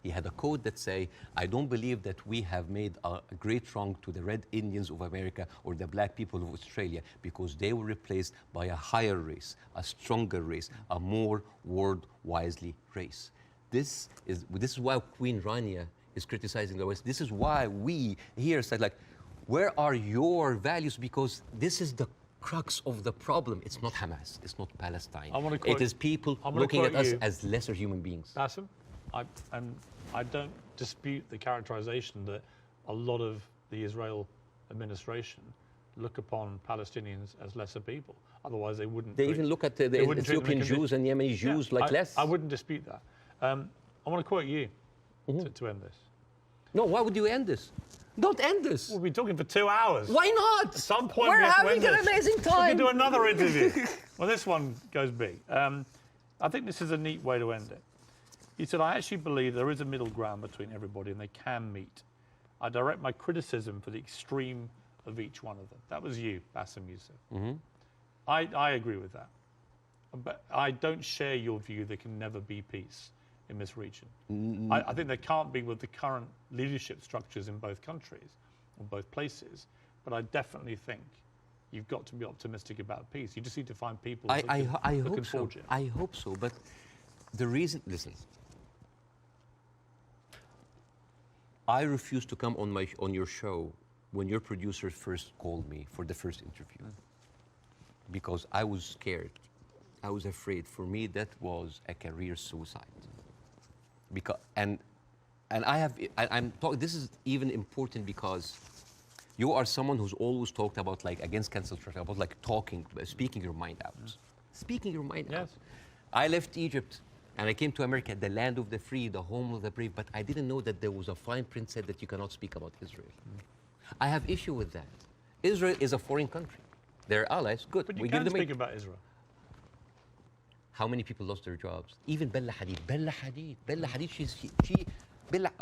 He had a quote that say, I don't believe that we have made a great wrong to the Red Indians of America or the black people of Australia because they were replaced by a higher race, a stronger race, a more world-wisely race. This is why Queen Rania is criticizing the West. This is why we here said, like, where are your values? Because this is the crux of the problem. It's not Hamas. It's not Palestine. It is people looking at us as lesser human beings. Bاسم, I don't dispute the characterization that a lot of the Israel administration look upon Palestinians as lesser people. Otherwise, they wouldn't. They even look at the Ethiopian Jews and Yemeni Jews like less. I wouldn't dispute that. I want to quote you to end this. No, why would you end this? Don't end this. We'll be talking for 2 hours. Why not? At some point, we're having an amazing time. We can do another interview. Well, this one goes big. I think this is a neat way to end it. He said, I actually believe there is a middle ground between everybody and they can meet. I direct my criticism for the extreme of each one of them. That was you, Bاسم Youssef. I agree with that. But I don't share your view there can never be peace in this region. I think there can't be with the current leadership structures in both countries or both places. But I definitely think you've got to be optimistic about peace. You just need to find people who can forge it. I hope so. But the reason, listen, I refused to come on your show when your producer first called me for the first interview because I was scared. I was afraid. For me, that was a career suicide. Because and I'm talking. This is even important because you are someone who's always talked about like against cancel culture, about like speaking your mind out, speaking your mind out. I left Egypt and I came to America, the land of the free, the home of the brave. But I didn't know that there was a fine print said that you cannot speak about Israel. I have issue with that. Israel is a foreign country. They're allies. Good. But you can speak about Israel. How many people lost their jobs? Even Bella Hadid. Bella Hadid,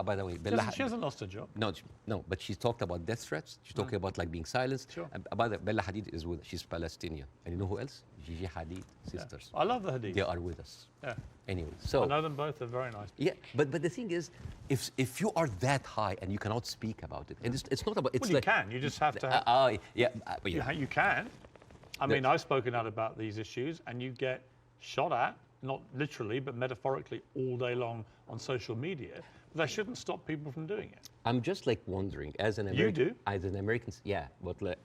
by the way, She hasn't lost her job. No, but she talked about death threats. She's talking about like being silenced. Sure. By the way, Bella Hadid she's Palestinian. And you know who else? Gigi Hadid, sisters. I love the Hadid. They are with us. Yeah. Anyway, so. I know them both, they're very nice. Yeah, but the thing is, if you are that high and you cannot speak about it, and it's not about, it's Well, you can, you just have to have, you can. I mean, I've spoken out about these issues and you get shot at, not literally, but metaphorically all day long on social media. But that shouldn't stop people from doing it. I'm just like wondering, as an American. You do? As an American, yeah, but like,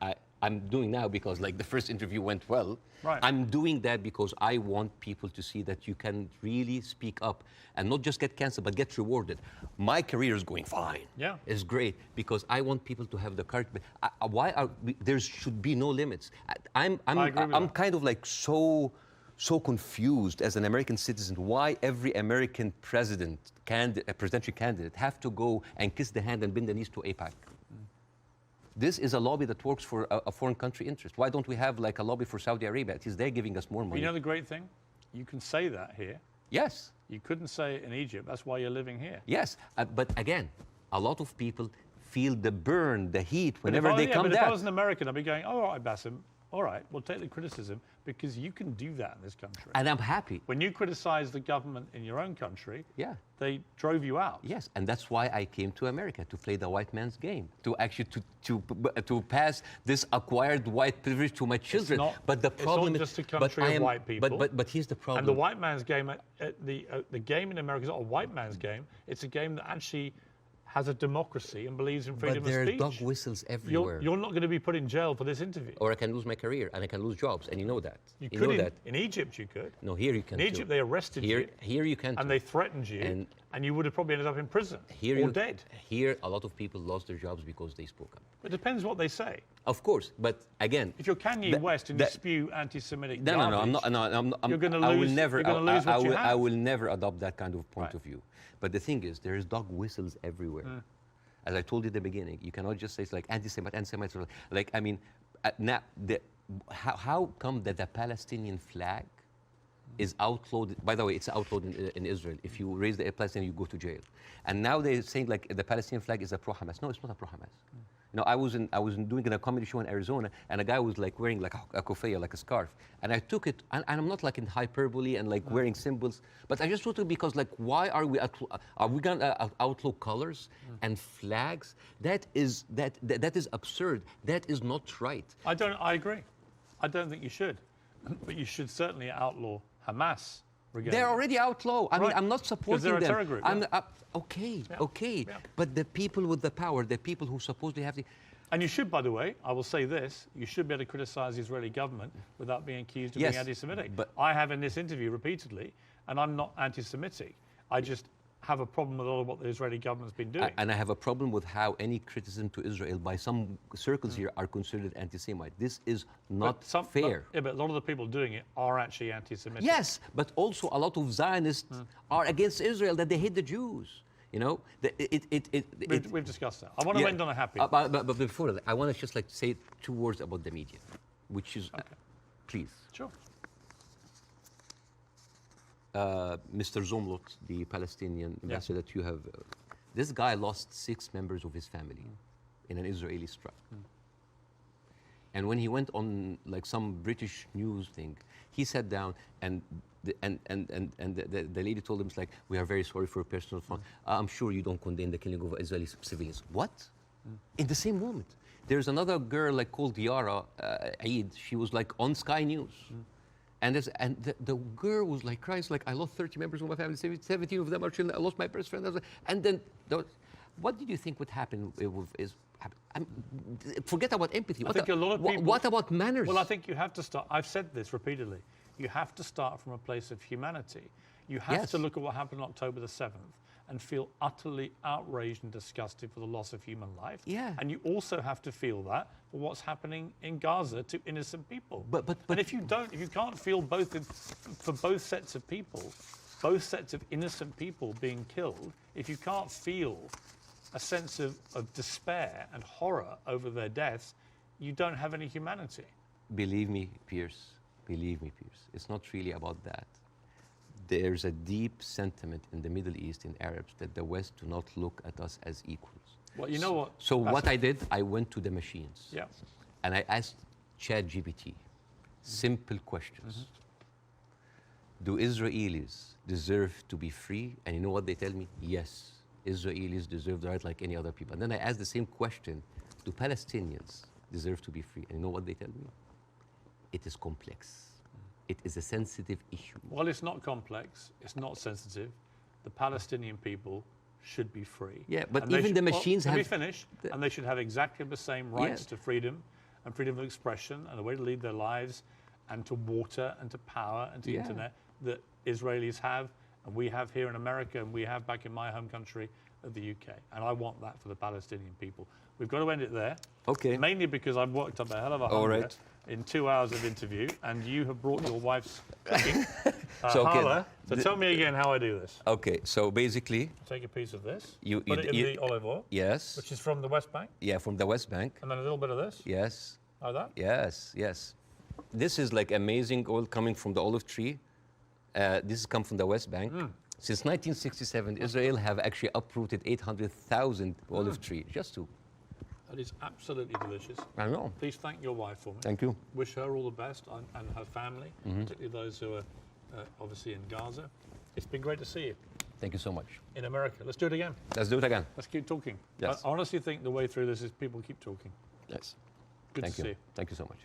I'm doing now because like the first interview went well. Right. I'm doing that because I want people to see that you can really speak up and not just get canceled, but get rewarded. My career is going fine. Yeah. It's great because I want people to have the courage. There should be no limits. I'm kind of like so confused as an American citizen why every American presidential candidate have to go and kiss the hand and bend the knees to AIPAC. This is a lobby that works for a foreign country interest. Why don't we have like a lobby for Saudi Arabia? It is they're giving us more money. You know the great thing? You can say that here. Yes. You couldn't say it in Egypt. That's why you're living here. Yes, but again, a lot of people feel the burn, the heat whenever they come down. If I was an American, I'd be going, oh, all right, Basim, all right, we'll take the criticism because you can do that in this country. And I'm happy. When you criticize the government in your own country, yeah, they drove you out. Yes, and that's why I came to America, to play the white man's game, to actually to pass this acquired white privilege to my children. But the problem is, it's not just a country of white people. But here's the problem. And the white man's game, the game in America is not a white man's game. It's a game that actually has a democracy and believes in freedom of speech. But there are dog whistles everywhere. You're not going to be put in jail for this interview. Or I can lose my career and I can lose jobs, and you know that. You could in Egypt, you could. No, here you can't. In Egypt, they arrested you. Here you can't. And they threatened you, and you would have probably ended up in prison or dead. Here, a lot of people lost their jobs because they spoke up. It depends what they say. Of course, but again, if you're Kanye West and you spew anti-Semitic garbage, I'm not. You're going to lose. I will never adopt that kind of point of view. But the thing is, there is dog whistles everywhere. As I told you at the beginning, you cannot just say it's like anti-Semites. Like, I mean, now, how come that the Palestinian flag is outlawed? By the way, it's outlawed in Israel. If you raise the Palestinian, you go to jail. And now they're saying like the Palestinian flag is a pro-Hamas. No, it's not a pro-Hamas. You know, I was doing a comedy show in Arizona, and a guy was like wearing like a kofia, like a scarf, and I took it, and I'm not like in hyperbole and like wearing symbols, but I just took it because like, why are we gonna outlaw colors and flags? That is absurd. That is not right. I agree. I don't think you should, but you should certainly outlaw Hamas. They're already outlawed. I mean, I'm not supporting them. Because they're a terror group. Okay. But the people with the power, the people who supposedly have the... And you should, by the way, I will say this, you should be able to criticize the Israeli government without being accused of being anti-Semitic. But I have in this interview repeatedly, and I'm not anti-Semitic. I just have a problem with all of what the Israeli government's been doing. And I have a problem with how any criticism to Israel by some circles here are considered anti-Semite. This is not fair. But a lot of the people doing it are actually anti-Semitic. Yes, but also a lot of Zionists are against Israel, that they hate the Jews. You know, we've discussed that. I want to end on a happy. But before that, I want to just like say 2 words about the media, which is, please. Sure. Mr. Zomlot, the Palestinian ambassador that you have, this guy lost 6 members of his family in an Israeli strike. And when he went on like some British news thing, he sat down and the lady told him, it's like, we are very sorry for your personal fund. I'm sure you don't condemn the killing of Israeli civilians. What? In the same moment. There's another girl like called Yara Eid. She was like on Sky News. And the girl was like crying, like, I lost 30 members of my family, 17 of them are children, I lost my best friend. And then, what did you think would happen? Forget about empathy. I think a lot of people... What about manners? Well, I think you have to start, I've said this repeatedly, you have to start from a place of humanity. You have Yes. to look at what happened on October the 7th and feel utterly outraged and disgusted for the loss of human life. Yeah. And you also have to feel that for what's happening in Gaza to innocent people. But and if you can't feel both for both sets of people, both sets of innocent people being killed, if you can't feel a sense of despair and horror over their deaths, you don't have any humanity. Believe me, Pierce, it's not really about that. There's a deep sentiment in the Middle East, in Arabs, that the West do not look at us as equals. Well, you know what? So what I did, I went to the machines. Yeah. And I asked ChatGPT simple questions. Do Israelis deserve to be free? And you know what they tell me? Yes, Israelis deserve the right like any other people. And then I asked the same question, do Palestinians deserve to be free? And you know what they tell me? It is complex. It is a sensitive issue. Well, it's not complex. It's not sensitive. The Palestinian people should be free. Yeah, but And they even the machines let me have- finish. And they should have exactly the same rights to freedom and freedom of expression and a way to lead their lives and to water and to power and to Yeah. internet that Israelis have and we have here in America and we have back in my home country of the UK. And I want that for the Palestinian people. We've got to end it there. Okay. Mainly because I've worked up a hell of a All hunger right. in 2 hours of interview, and you have brought your wife's cooking. So, okay, Hala. So tell me again how I do this. Okay, so basically, Take a piece of this, You- put you- it in you- the olive oil, yes, which is from the West Bank, yeah, from the West Bank, and then a little bit of this, yes, like that. yes. This is like amazing oil coming from the olive tree. This has come from the West Bank. Since 1967, Israel have actually uprooted 800,000 olive trees, just to. That is absolutely delicious. I know. Please thank your wife for me. Thank you. Wish her all the best and her family, particularly those who are obviously in Gaza. It's been great to see you Thank you so much. in America. Let's do it again. Let's do it again. Let's keep talking. Yes. I honestly think the way through this is people keep talking. Yes. Good Thank to you. see you. Thank you so much.